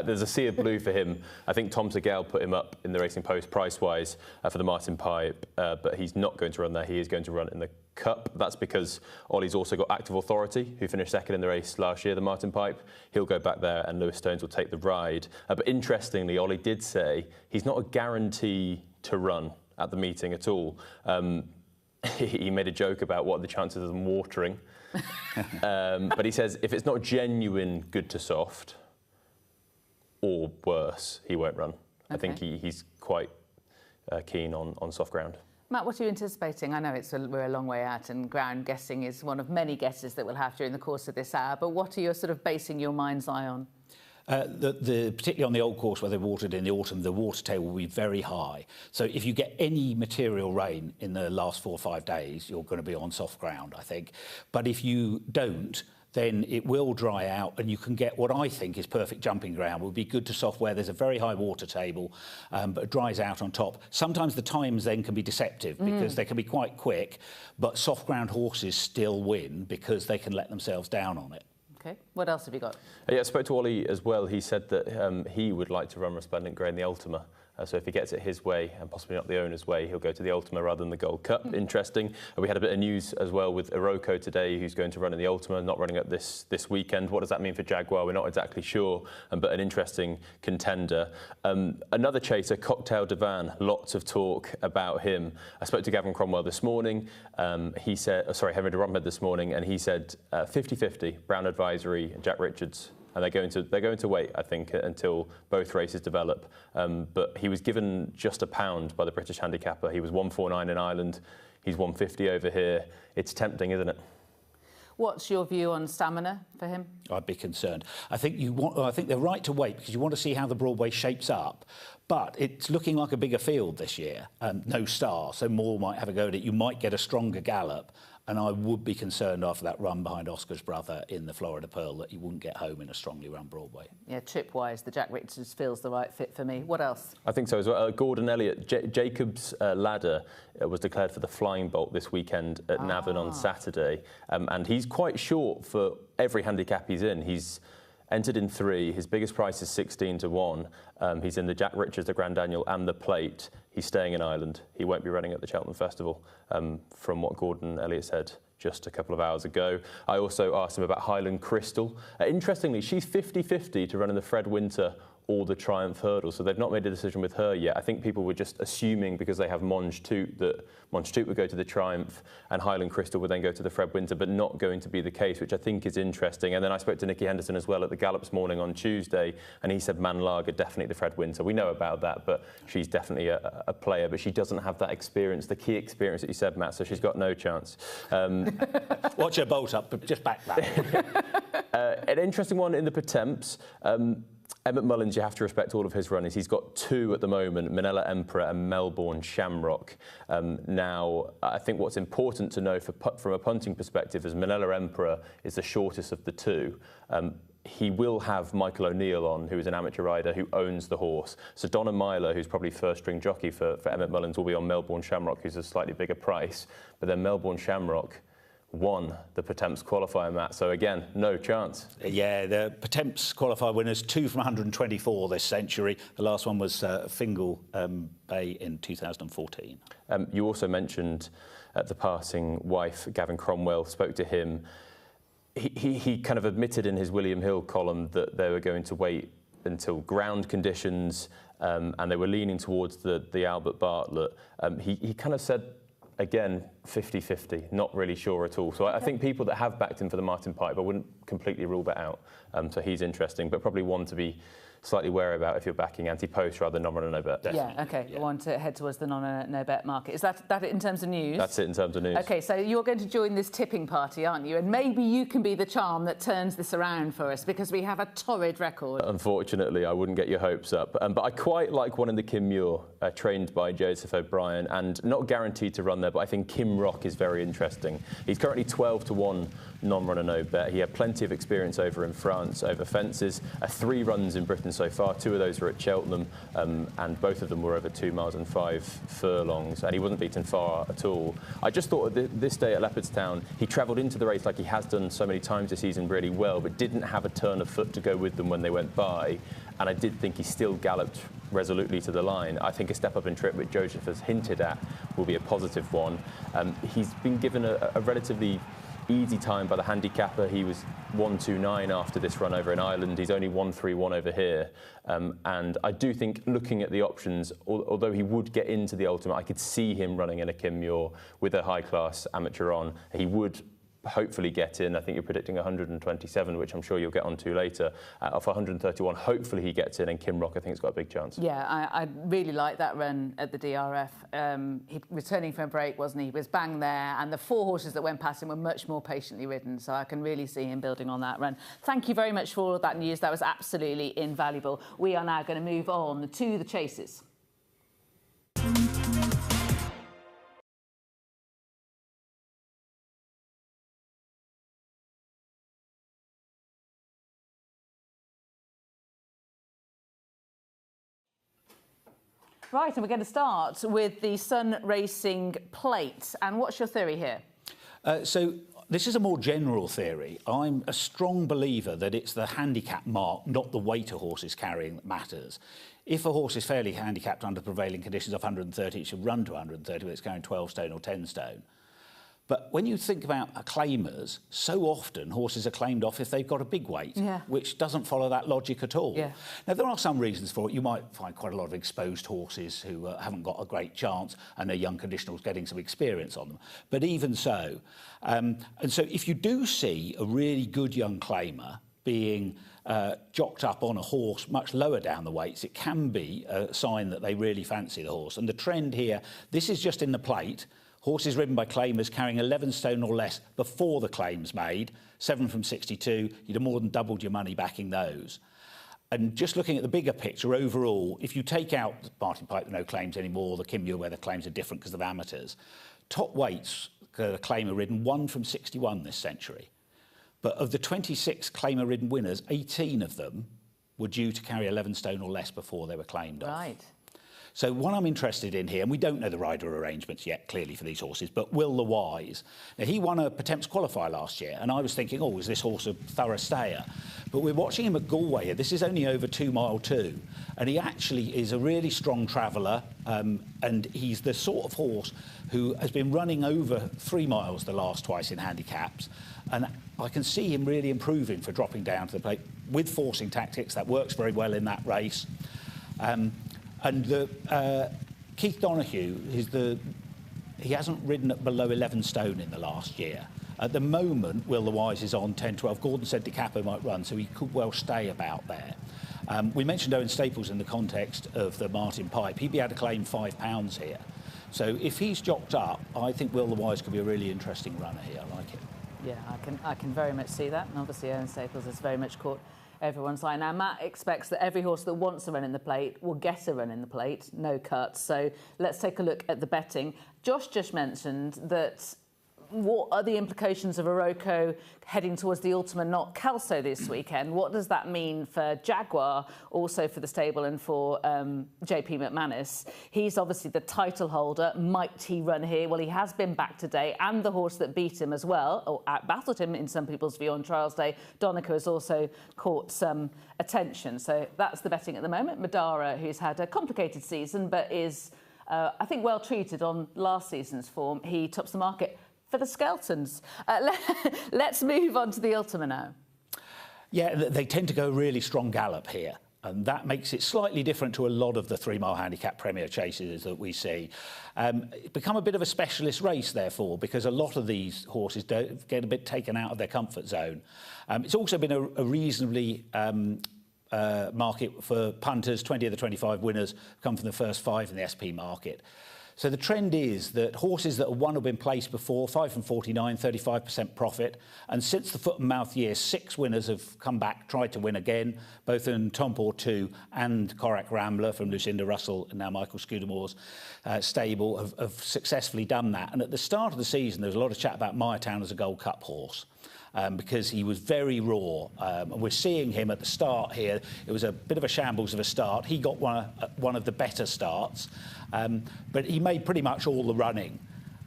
There's a sea of blue for him. I think Tom Segale put him up in the Racing Post price-wise for the Martin Pipe, but he's not going to run there. He is going to run in the Cup. That's because Ollie's also got Active Authority, who finished second in the race last year, the Martin Pipe. He'll go back there, and Lewis Stones will take the ride. But interestingly, Ollie did say he's not a guarantee to run at the meeting at all. He made a joke about what are the chances of them watering. But he says if it's not genuine good to soft, or worse, he won't run. Okay. I think he's quite keen on soft ground. Matt, what are you anticipating? I know we're a long way out, and ground guessing is one of many guesses that we'll have during the course of this hour, but what are you sort of basing your mind's eye on? Particularly on the old course where they've watered in the autumn, the water table will be very high. So if you get any material rain in the last 4 or 5 days, you're going to be on soft ground, I think. But if you don't, then it will dry out, and you can get what I think is perfect jumping ground. Would be good to soft where there's a very high water table, but it dries out on top. Sometimes the times then can be deceptive because they can be quite quick, but soft ground horses still win because they can let themselves down on it. Okay, what else have you got? Yeah, I spoke to Ollie as well. He said that he would like to run Resplendent Grey in the Ultima. So if he gets it his way, and possibly not the owner's way, he'll go to the Ultima rather than the Gold Cup. Interesting. We had a bit of news as well with Iroko today, who's going to run in the Ultima, not running up this weekend. What does that mean for Jaguar? We're not exactly sure, but an interesting contender. Another chaser, Cocktail Divan, lots of talk about him. I spoke to Gavin Cromwell this morning. He said, Henry de Romhead this morning, and he said 50-50, Brown Advisory and Jack Richards. And they're going to wait, I think, until both races develop. But he was given just £1 by the British handicapper. He was 149 in Ireland. He's 150 over here. It's tempting, isn't it? What's your view on stamina for him? I'd be concerned. I think they're right to wait because you want to see how the Broadway shapes up. But it's looking like a bigger field this year. No star, so more might have a go at it. You might get a stronger gallop. And I would be concerned after that run behind Oscar's brother in the Florida Pearl that he wouldn't get home in a strongly run Broadway. Yeah, trip-wise, the Jack Richards feels the right fit for me. What else? I think so as well. Gordon Elliott, Jacob's ladder was declared for the Flying Bolt this weekend at Navan on Saturday. And he's quite short for every handicap he's in. He's entered in 3. His biggest price is 16-1. He's in the Jack Richards, the Grand Daniel and the Plate. He's staying in Ireland. He won't be running at the Cheltenham Festival, from what Gordon Elliott said just a couple of hours ago. I also asked him about Highland Crystal. Interestingly, she's 50-50 to run in the Fred Winter or the Triumph Hurdle, so they've not made a decision with her yet. I think people were just assuming because they have Monge Toot that Monge Toot would go to the Triumph and Highland Crystal would then go to the Fred Winter, but not going to be the case, which I think is interesting. And then I spoke to Nicky Henderson as well at the Gallops morning on Tuesday, and he said Man Lager, definitely the Fred Winter. We know about that, but she's definitely a player, but she doesn't have that experience, the key experience that you said, Matt, so she's got no chance. Watch her bolt up, but just back that. An interesting one in the Pertemps. Emmett Mullins, you have to respect all of his runners. He's got 2 at the moment, Manila Emperor and Melbourne Shamrock. Now, I think what's important to know from a punting perspective is Manila Emperor is the shortest of the 2. He will have Michael O'Neill on, who is an amateur rider who owns the horse. So Donna Myler, who's probably first-string jockey for Emmett Mullins, will be on Melbourne Shamrock, who's a slightly bigger price. But then Melbourne Shamrock won the Pertemps qualifier, Matt. So again, no chance. Yeah, the Pertemps qualifier winners, 2 from 124 this century. The last one was Fingal Bay in 2014. You also mentioned the passing wife, Gavin Cromwell, spoke to him. He kind of admitted in his William Hill column that they were going to wait until ground conditions and they were leaning towards the Albert Bartlett. He kind of said, again, 50-50, not really sure at all. So I think people that have backed him for the Martin Pipe, I wouldn't completely rule that out. So he's interesting, but probably one to be slightly wary about if you're backing anti-post rather than non-runner no bet. Yeah, okay. I want to head towards the no bet market. Is that it in terms of news? That's it in terms of news. Okay, so you're going to join this tipping party, aren't you? And maybe you can be the charm that turns this around for us, because we have a torrid record. Unfortunately, I wouldn't get your hopes up. But I quite like one in the Kim Muir, trained by Joseph O'Brien, and not guaranteed to run there, but I think Kim Rock is very interesting. He's currently 12-1 non-runner no bet. He had plenty of experience over in France, over fences. 3 runs in Britain so far. 2 of those were at Cheltenham, and both of them were over 2 miles and 5 furlongs, and he wasn't beaten far at all. I just thought this day at Leopardstown, he travelled into the race like he has done so many times this season really well, but didn't have a turn of foot to go with them when they went by. And I did think he still galloped resolutely to the line. I think a step up in trip, which Joseph has hinted at, will be a positive one. He's been given a relatively easy time by the handicapper. He was 1:29 after this run over in Ireland. He's only 1:31 over here. And I do think, looking at the options, although he would get into the ultimate, I could see him running in a Kim Muir with a high-class amateur on. He would hopefully get in. I think you're predicting 127, which I'm sure you'll get onto later. Off 131, hopefully he gets in, and Kim Rock, I think, has got a big chance. Yeah, I really like that run at the DRF. He returning from a break, wasn't he? He was bang there, and the 4 horses that went past him were much more patiently ridden, so I can really see him building on that run. Thank you very much for all of that news. That was absolutely invaluable. We are now going to move on to the chases. Right, and we're going to start with the Sun Racing Plate. And what's your theory here? So this is a more general theory. I'm a strong believer that it's the handicap mark, not the weight a horse is carrying, that matters. If a horse is fairly handicapped under prevailing conditions of 130, it should run to 130 whether it's carrying 12 stone or 10 stone. But when you think about claimers, so often horses are claimed off if they've got a big weight, which doesn't follow that logic at all. Yeah. Now, there are some reasons for it. You might find quite a lot of exposed horses who haven't got a great chance, and they're young conditionals getting some experience on them. But even so, and so if you do see a really good young claimer being jocked up on a horse much lower down the weights, it can be a sign that they really fancy the horse. And the trend here, this is just in the plate. Horses ridden by claimers carrying 11 stone or less before the claim's made, 7 from 62, you'd have more than doubled your money backing those. And just looking at the bigger picture overall, if you take out Martin Pipe, no claims anymore, the Kim Muir, where the claims are different because of amateurs, top weights, the claimer ridden 1 from 61 this century. But of the 26 claimer ridden winners, 18 of them were due to carry 11 stone or less before they were claimed off. Right. So what I'm interested in here, and we don't know the rider arrangements yet, clearly, for these horses, but Will the Wise. Now, he won a Pertemps qualifier last year, and I was thinking, oh, is this horse a thorough stayer? But we're watching him at Galway here. This is only over 2 mile 2, and he actually is a really strong traveller, and he's the sort of horse who has been running over 3 miles the last twice in handicaps, and I can see him really improving for dropping down to the plate with forcing tactics. That works very well in that race. And Keith Donoghue, he hasn't ridden at below 11 stone in the last year. At the moment, Will the Wise is on 10-12. Gordon said De Capo might run, so he could well stay about there. We mentioned Owen Staples in the context of the Martin Pipe. He'd be able to claim £5 here. So if he's jocked up, I think Will the Wise could be a really interesting runner here. I like it. Yeah, I can very much see that. And obviously, Owen Staples has very much caught everyone's eye. Now, Matt expects that every horse that wants a run in the plate will get a run in the plate, no cuts. So let's take a look at the betting. Josh just mentioned that what are the implications of Iroko heading towards the Ultima not Kelso this weekend? What does that mean for Jaguar, also for the stable, and for JP McManus? He's obviously the title holder. Might he run here? Well, he has been back today, and the horse that beat him as well, or outbattled him in some people's view on trials day, Donica, has also caught some attention. So that's the betting at the moment. Madara, who's had a complicated season, but is, I think, well treated on last season's form. He tops the market for the Skeltons. Let's move on to the Ultima now. Yeah, they tend to go really strong gallop here, and that makes it slightly different to a lot of the 3 mile handicap Premier chases that we see. It's become a bit of a specialist race, therefore, because a lot of these horses get a bit taken out of their comfort zone. It's also been a reasonably market for punters. 20 of the 25 winners come from the first 5 in the SP market. So the trend is that horses that have won have been placed before, 5 from 49, 35% profit. And since the foot and mouth year, 6 winners have come back, tried to win again, both in Tompor 2 and Corach Rambler from Lucinda Russell and now Michael Scudamore's stable have successfully done that. And at the start of the season, there was a lot of chat about Mayertown as a Gold Cup horse. Because he was very raw. And we're seeing him at the start here. It was a bit of a shambles of a start. He got one of the better starts, but he made pretty much all the running.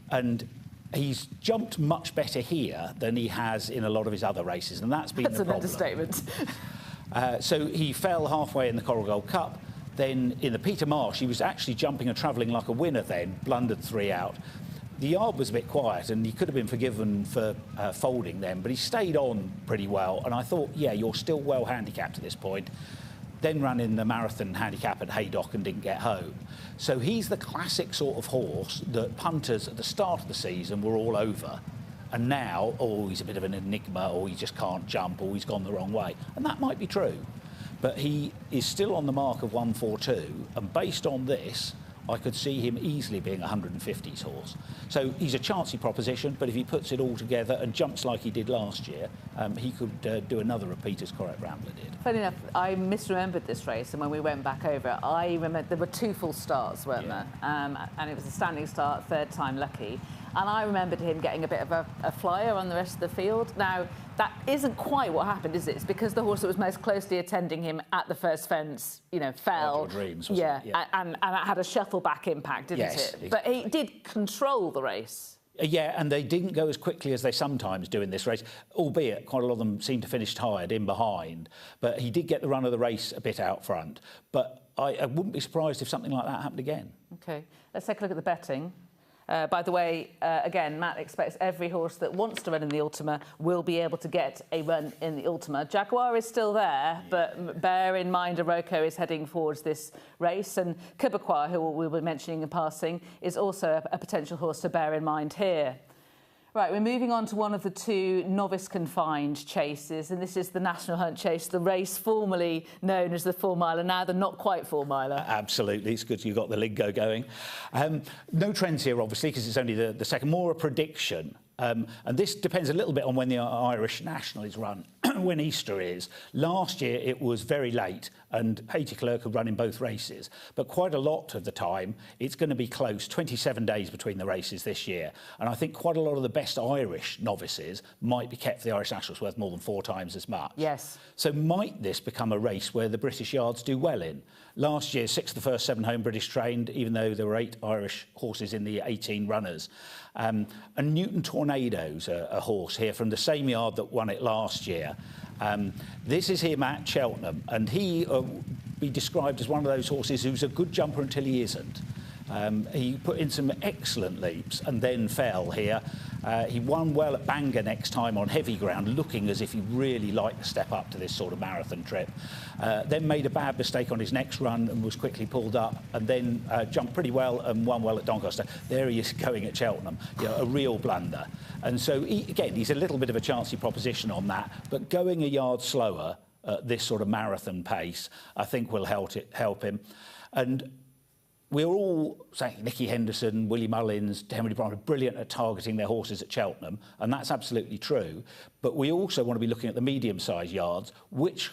And he's jumped much better here than he has in a lot of his other races, and that's been the problem. That's an understatement. So he fell halfway in the Coral Gold Cup. Then in the Peter Marsh, he was actually jumping and travelling like a winner then, blundered 3 out. The yard was a bit quiet and he could have been forgiven for folding then, but he stayed on pretty well. And I thought, yeah, you're still well handicapped at this point. Then ran in the marathon handicap at Haydock and didn't get home. So he's the classic sort of horse that punters at the start of the season were all over. And now, oh, he's a bit of an enigma, or he just can't jump, or he's gone the wrong way. And that might be true. But he is still on the mark of 142. And based on this, I could see him easily being a 150s horse. So he's a chancy proposition, but if he puts it all together and jumps like he did last year, he could do another repeat as Corach Rambler did. Funny enough, I misremembered this race, and when we went back over it, I remember there were 2 full starts, weren't there? And it was a standing start, 3rd time lucky. And I remembered him getting a bit of a flyer on the rest of the field. Now, that isn't quite what happened, is it? It's because the horse that was most closely attending him at the first fence, you know, fell. Dreams, wasn't it? And it had a shuffle back impact, didn't Yes, it? But he did control the race. Yeah, and they didn't go as quickly as they sometimes do in this race, albeit quite a lot of them seem to finish tired in behind. But he did get the run of the race a bit out front. But I wouldn't be surprised if something like that happened again. OK, let's take a look at the betting. By the way, again, Matt expects every horse that wants to run in the Ultima will be able to get a run in the Ultima. Jaguar is still there, but bear in mind Aroko is heading towards this race, and Kubakwa, who we'll be mentioning in passing, is also a potential horse to bear in mind here. Right, we're moving on to one of the 2 novice-confined chases, and this is the National Hunt Chase, the race formerly known as the 4 miler, now the not quite 4 miler. Absolutely, it's good you've got the lingo going. No trends here, obviously, because it's only the second, more a prediction. And this depends a little bit on when the Irish National is run, when Easter is. Last year it was very late and Haiti Clerk had run in both races. But quite a lot of the time it's going to be close, 27 days between the races this year. And I think quite a lot of the best Irish novices might be kept for the Irish Nationals worth more than 4 times as much. Yes. So might this become a race where the British yards do well in? Last year, 6 of the first 7 home British trained, even though there were 8 Irish horses in the 18 runners. And Newton Tornado's a horse here from the same yard that won it last year. This is him at Cheltenham, and he be described as one of those horses who's a good jumper until he isn't. He put in some excellent leaps and then fell here. He won well at Bangor next time on heavy ground, looking as if he really liked to step up to this sort of marathon trip. Then made a bad mistake on his next run and was quickly pulled up, and then jumped pretty well and won well at Doncaster. There he is going at Cheltenham, you know, a real blunder. And so, again, he's a little bit of a chancy proposition on that, but going a yard slower at this sort of marathon pace, I think will help him. And we're all saying Nicky Henderson, Willie Mullins, Henry Brown are brilliant at targeting their horses at Cheltenham, and that's absolutely true. But we also want to be looking at the medium-sized yards, which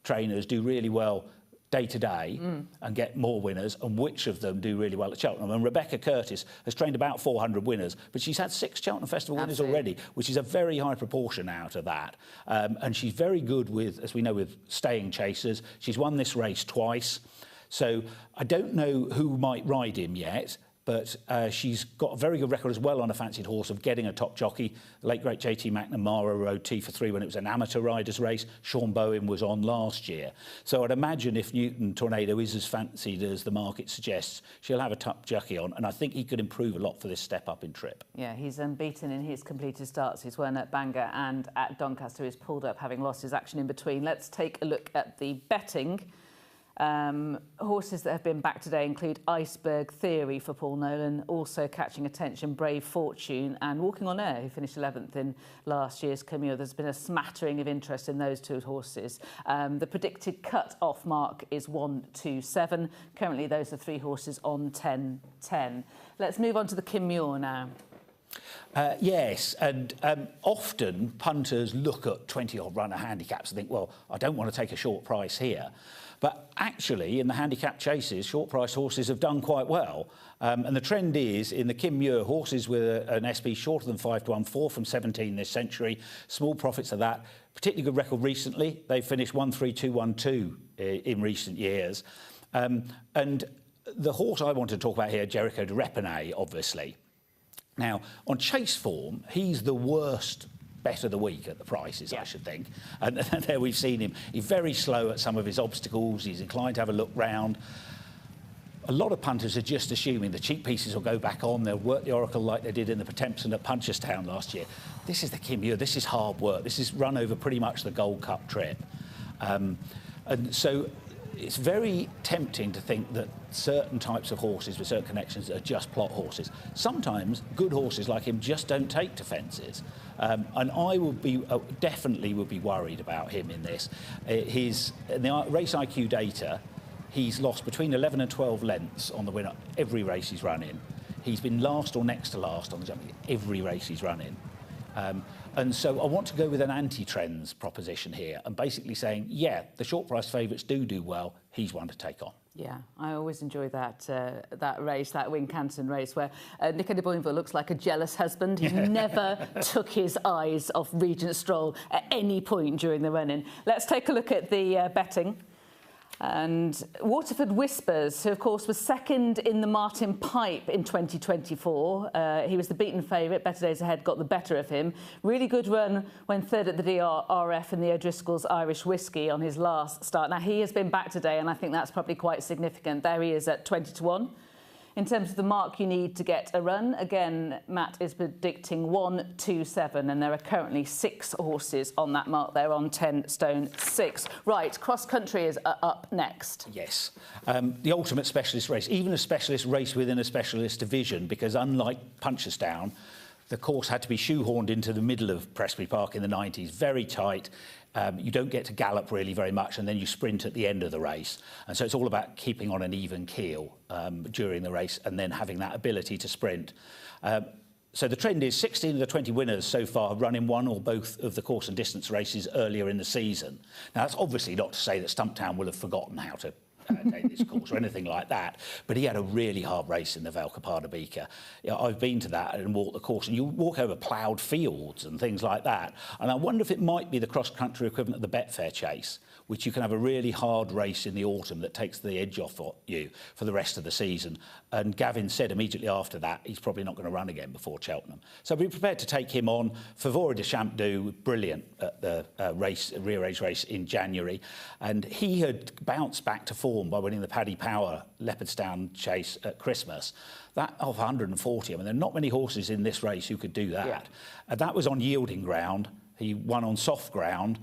trainers do really well day to day and get more winners, and which of them do really well at Cheltenham. And Rebecca Curtis has trained about 400 winners, but she's had 6 Cheltenham Festival winners already, which is a very high proportion out of that. And she's very good with, as we know, with staying chasers. She's won this race twice. So I don't know who might ride him yet, but she's got a very good record as well on a fancied horse of getting a top jockey. The late great JT McNamara rode T for 3 when it was an amateur riders race. Sean Bowen was on last year. So I'd imagine if Newton Tornado is as fancied as the market suggests, she'll have a top jockey on, and I think he could improve a lot for this step up in trip. Yeah, he's unbeaten in his completed starts. He's won at Bangor and at Doncaster. He's pulled up, having lost his action in between. Let's take a look at the betting. Horses that have been back today include Iceberg Theory for Paul Nolan, also catching attention Brave Fortune and Walking on Air, who finished 11th in last year's Camille. There's been a smattering of interest in those two horses. The predicted cut-off mark is 127. Currently, those are 3 horses on 10.10. Let's move on to the Camille now. Yes, and often punters look at 20-odd runner handicaps and think, well, I don't want to take a short price here. But actually, in the handicap chases, short price horses have done quite well. And the trend is, in the Kim Muir, horses with an SP shorter than 5-1, 4 from 17 this century, small profits of that. Particularly good record recently. They've finished 1-3-2-1-2 in recent years. And the horse I want to talk about here, Jericho de Repenay, obviously. Now, on chase form, he's the worst bet of the week at the prices, I should think. And there we've seen him. He's very slow at some of his obstacles. He's inclined to have a look round. A lot of punters are just assuming the cheap pieces will go back on. They'll work the Oracle like they did in the Potemkin at Punchestown last year. This is the Kim Muir. This is hard work. This is run over pretty much the Gold Cup trip. And so it's very tempting to think that certain types of horses with certain connections are just plot horses. Sometimes good horses like him just don't take to fences. And I would be definitely would be worried about him in this. In the race IQ data, he's lost between 11 and 12 lengths on the winner every race he's run in. He's been last or next to last on the jump every race he's run in. And so I want to go with an anti-trends proposition here and basically saying, yeah, the short price favourites do well. He's one to take on. Yeah, I always enjoy that race, that Wincanton race, where Nico de Boinville looks like a jealous husband. He never took his eyes off Regent Stroll at any point during the run-in. Let's take a look at the betting. And Waterford Whispers, who of course was second in the Martin Pipe in 2024. He was the beaten favourite. Better Days Ahead got the better of him. Really good run when third at the DRF in the O'Driscoll's Irish Whiskey on his last start. Now, he has been back today, and I think that's probably quite significant. There he is at 20-1. In terms of the mark you need to get a run, again, Matt is predicting 127, and there are currently 6 horses on that mark. They're on 10 stone 6. Right, cross country is up next. Yes, the ultimate specialist race, even a specialist race within a specialist division, because unlike Punchestown, the course had to be shoehorned into the middle of Presby Park in the 90s, very tight. You don't get to gallop really very much, and then you sprint at the end of the race. And so it's all about keeping on an even keel during the race and then having that ability to sprint. So the trend is 16 of the 20 winners so far have run in one or both of the course and distance races earlier in the season. Now, that's obviously not to say that Stumptown will have forgotten how to take this course or anything like that, but he had a really hard race in the Velka-Pardubika. I've been to that and walked the course, and you walk over ploughed fields and things like that, and I wonder if it might be the cross-country equivalent of the Betfair Chase, which you can have a really hard race in the autumn that takes the edge off you for the rest of the season. And Gavin said immediately after that he's probably not going to run again before Cheltenham. So be prepared to take him on. Favori de Champdou, brilliant at the rearrange race in January. And he had bounced back to form by winning the Paddy Power Leopardstown Chase at Christmas. That of 140, I mean, there are not many horses in this race who could do that. Yeah. And that was on yielding ground. He won on soft ground.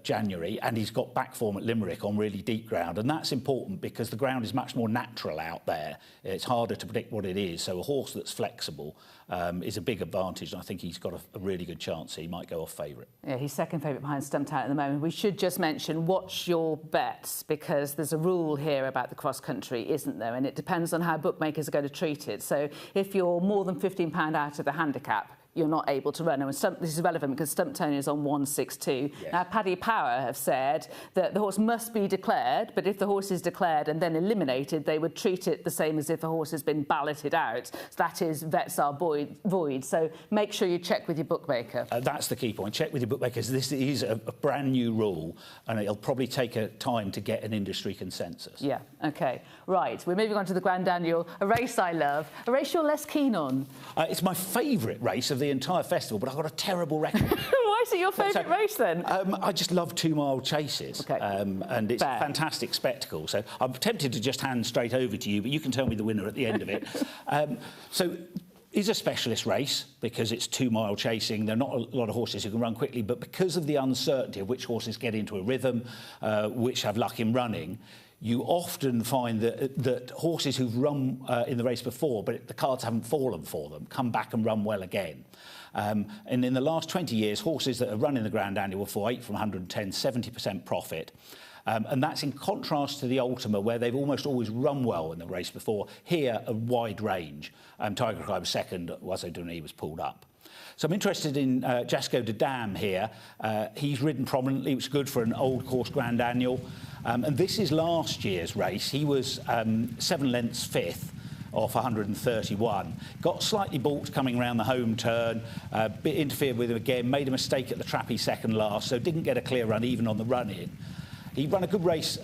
January, and he's got back form at Limerick on really deep ground, and that's important because the ground is much more natural out there. It's harder to predict what it is, so a horse that's flexible is a big advantage, and I think he's got a really good chance. He might go off favourite. Yeah, he's second favourite behind Stumptown at the moment. We should just mention, watch your bets, because there's a rule here about the cross country, isn't there? And it depends on how bookmakers are going to treat it. So if you're more than £15 out of the handicap, you're not able to run. And this is relevant because Stumptown is on 162. Yes. Now, Paddy Power have said that the horse must be declared, but if the horse is declared and then eliminated, they would treat it the same as if a horse has been balloted out. So that is vets are void. So make sure you check with your bookmaker. That's the key point. Check with your bookmakers. This is a brand new rule, and it'll probably take a time to get an industry consensus. Yeah, OK. Right, we're moving on to the Grand Annual, a race I love, a race you're less keen on. It's my favourite race of the entire festival, but I've got a terrible record. Why is it your favourite race then? I just love 2-mile chases, okay. And it's a fantastic spectacle. So I'm tempted to just hand straight over to you, but you can tell me the winner at the end of it. So is a specialist race because it's 2 mile chasing. There are not a lot of horses who can run quickly, but because of the uncertainty of which horses get into a rhythm, which have luck in running, you often find that horses who've run in the race before, but the cards haven't fallen for them, come back and run well again. And in the last 20 years, horses that have run in the Grand Annual for 8 from 110, 70% profit. And that's in contrast to the Ultima, where they've almost always run well in the race before. Here, a wide range. Tiger Cry was second, Oiseau Denis was pulled up. So I'm interested in Jasco de Dam here. He's ridden prominently, which is good for an old course Grand Annual. And this is last year's race. He was 7 lengths fifth off 131. Got slightly balked coming around the home turn, bit interfered with him again, made a mistake at the trap, he's second last, so didn't get a clear run even on the run-in. He ran a good race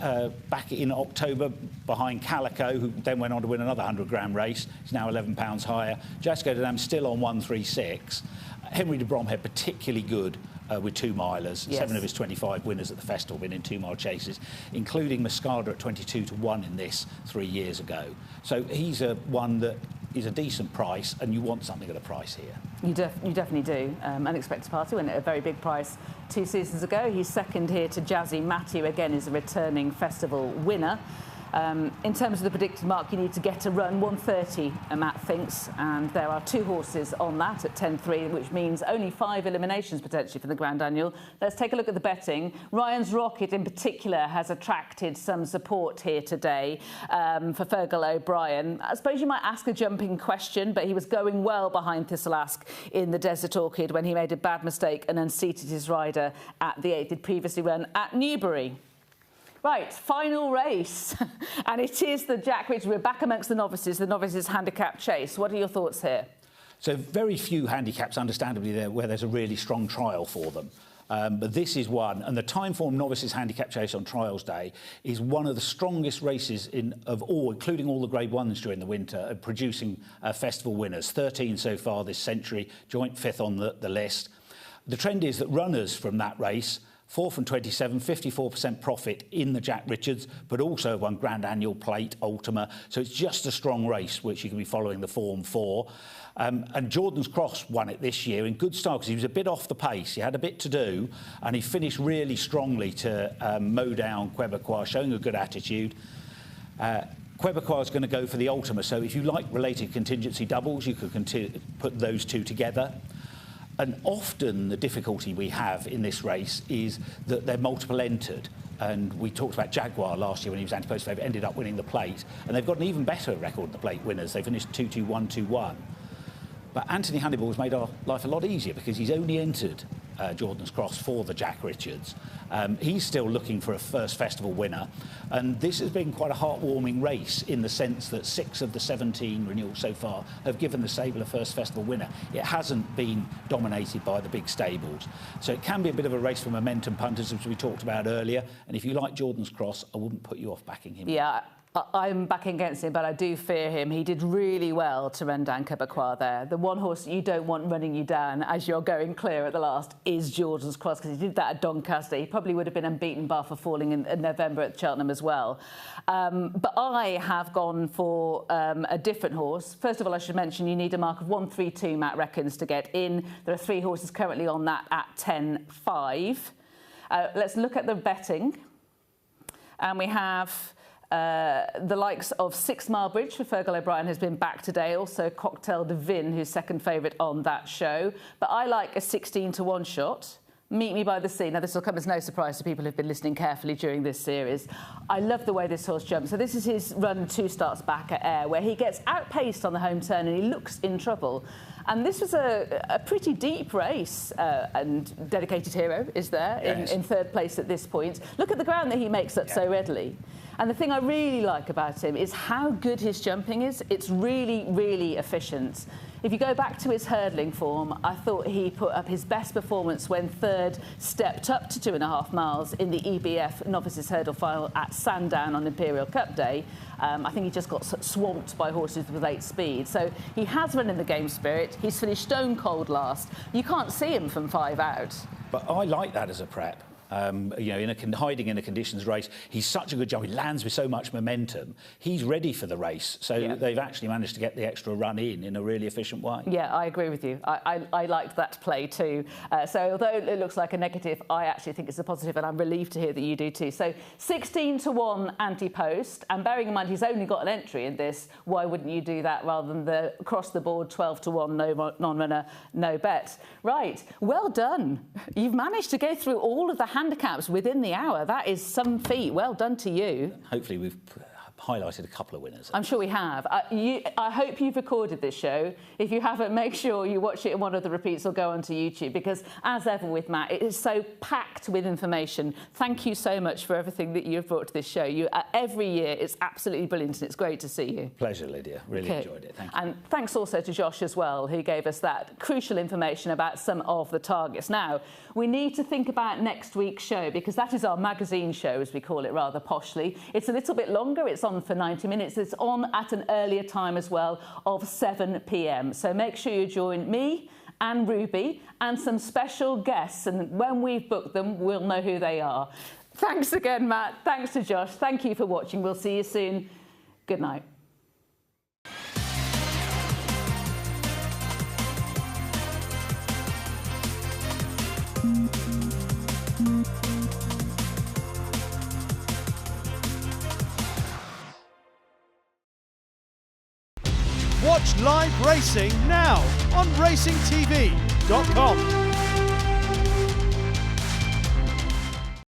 back in October behind Calico, who then went on to win another 100-gram race. He's now £11 higher. Jasco de Dam still on 136. Henry de Bromhead particularly good with 2 milers. Yes. 7 of his 25 winners at the festival been in 2 mile chases, including Moscada at 22 to 1 in this 3 years ago. So he's one that is a decent price, and you want something at a price here. You definitely do. Unexpected Party went at a very big price 2 seasons ago. He's second here to Jazzy Matthew, again is a returning festival winner. In terms of the predicted mark, you need to get a run 130, Matt thinks, and there are 2 horses on that at 10.3, which means only 5 eliminations potentially for the Grand Annual. Let's take a look at the betting. Ryan's Rocket in particular has attracted some support here today for Fergal O'Brien. I suppose you might ask a jumping question, but he was going well behind Thistleask in the Desert Orchid when he made a bad mistake and unseated his rider at the 8th. He'd previously run at Newbury. Right, final race, and it is the Jack Richards. We're back amongst the novices handicap chase. What are your thoughts here? So very few handicaps, understandably, there where there's a really strong trial for them. But this is one, and the Timeform Novices Handicap Chase on Trials Day is one of the strongest races of all, including all the Grade 1s during the winter, producing festival winners. 13 so far this century, joint 5th on the list. The trend is that runners from that race 4 from 27, 54% profit in the Jack Richards, but also won Grand Annual Plate, Ultima. So it's just a strong race, which you can be following the form for. And Jordan's Cross won it this year in good style because he was a bit off the pace. He had a bit to do, and he finished really strongly to mow down Quebecois, showing a good attitude. Quebecois is going to go for the Ultima, so if you like related contingency doubles, you could put those 2 together. And often the difficulty we have in this race is that they're multiple entered. And we talked about Jaguar last year when he was anti-post favourite, ended up winning the Plate. And they've got an even better record, the Plate winners. They finished 2-2, 1-2-1. But Anthony Hannibal has made our life a lot easier because he's only entered Jordan's Cross for the Jack Richards. He's still looking for a first festival winner, and this has been quite a heartwarming race in the sense that 6 of the 17 renewals so far have given the stable a first festival winner. It hasn't been dominated by the big stables, so it can be a bit of a race for momentum punters, as we talked about earlier. And if you like Jordan's Cross, I wouldn't put you off backing him. Yeah. I'm backing against him, but I do fear him. He did really well to run down Quebecois there. The one horse you don't want running you down as you're going clear at the last is Jordan's Cross, because he did that at Doncaster. He probably would have been unbeaten bar for falling in November at Cheltenham as well. But I have gone for a different horse. First of all, I should mention you need a mark of 132, Matt reckons, to get in. There are 3 horses currently on that at 10.5. Let's look at the betting. And we have the likes of 6 Mile Bridge for Fergal O'Brien has been back today. Also Cocktail de Vin, who's second favourite on that show. But I like a 16 to 1 shot. Meet Me by the Sea. Now, this will come as no surprise to people who've been listening carefully during this series. I love the way this horse jumps. So this is his run 2 starts back at Ayr, where he gets outpaced on the home turn and he looks in trouble. And this was a pretty deep race, and Dedicated Hero is there in 3rd place at this point. Look at the ground that he makes up so readily. And the thing I really like about him is how good his jumping is. It's really, really efficient. If you go back to his hurdling form, I thought he put up his best performance when 3rd stepped up to 2.5 miles in the EBF Novices Hurdle Final at Sandown on Imperial Cup Day. I think he just got swamped by horses with 8 speed. So he has run in the game spirit. He's finished stone cold last. You can't see him from 5 out. But I like that as a prep. You know, hiding in a conditions race. He's such a good jumper. He lands with so much momentum. He's ready for the race. So they've actually managed to get the extra run in a really efficient way. Yeah, I agree with you. I liked that play too. So although it looks like a negative, I actually think it's a positive, and I'm relieved to hear that you do too. So 16-1 anti-post, and bearing in mind he's only got an entry in this, why wouldn't you do that rather than the across the board 12-1 no non-runner, no bet? Right, well done. You've managed to go through all of the handicaps within the hour. That is some feat. Well done to you. Hopefully we've highlighted a couple of winners. I'm sure we have. I hope you've recorded this show. If you haven't, make sure you watch it in one of the repeats or go onto YouTube, because as ever with Matt, it is so packed with information. Thank you so much for everything that you've brought to this show. Every year it's absolutely brilliant, and it's great to see you. Pleasure, Lydia. Really enjoyed it. Thank you. And thanks also to Josh as well, who gave us that crucial information about some of the targets. Now, we need to think about next week's show, because that is our magazine show, as we call it rather poshly. It's a little bit longer. It's on for 90 minutes. It's on at an earlier time as well, of 7 p.m. So make sure you join me and Ruby and some special guests. And when we've booked them, we'll know who they are. Thanks again, Matt. Thanks to Josh. Thank you for watching. We'll see you soon. Good night. Watch live racing now on racingtv.com.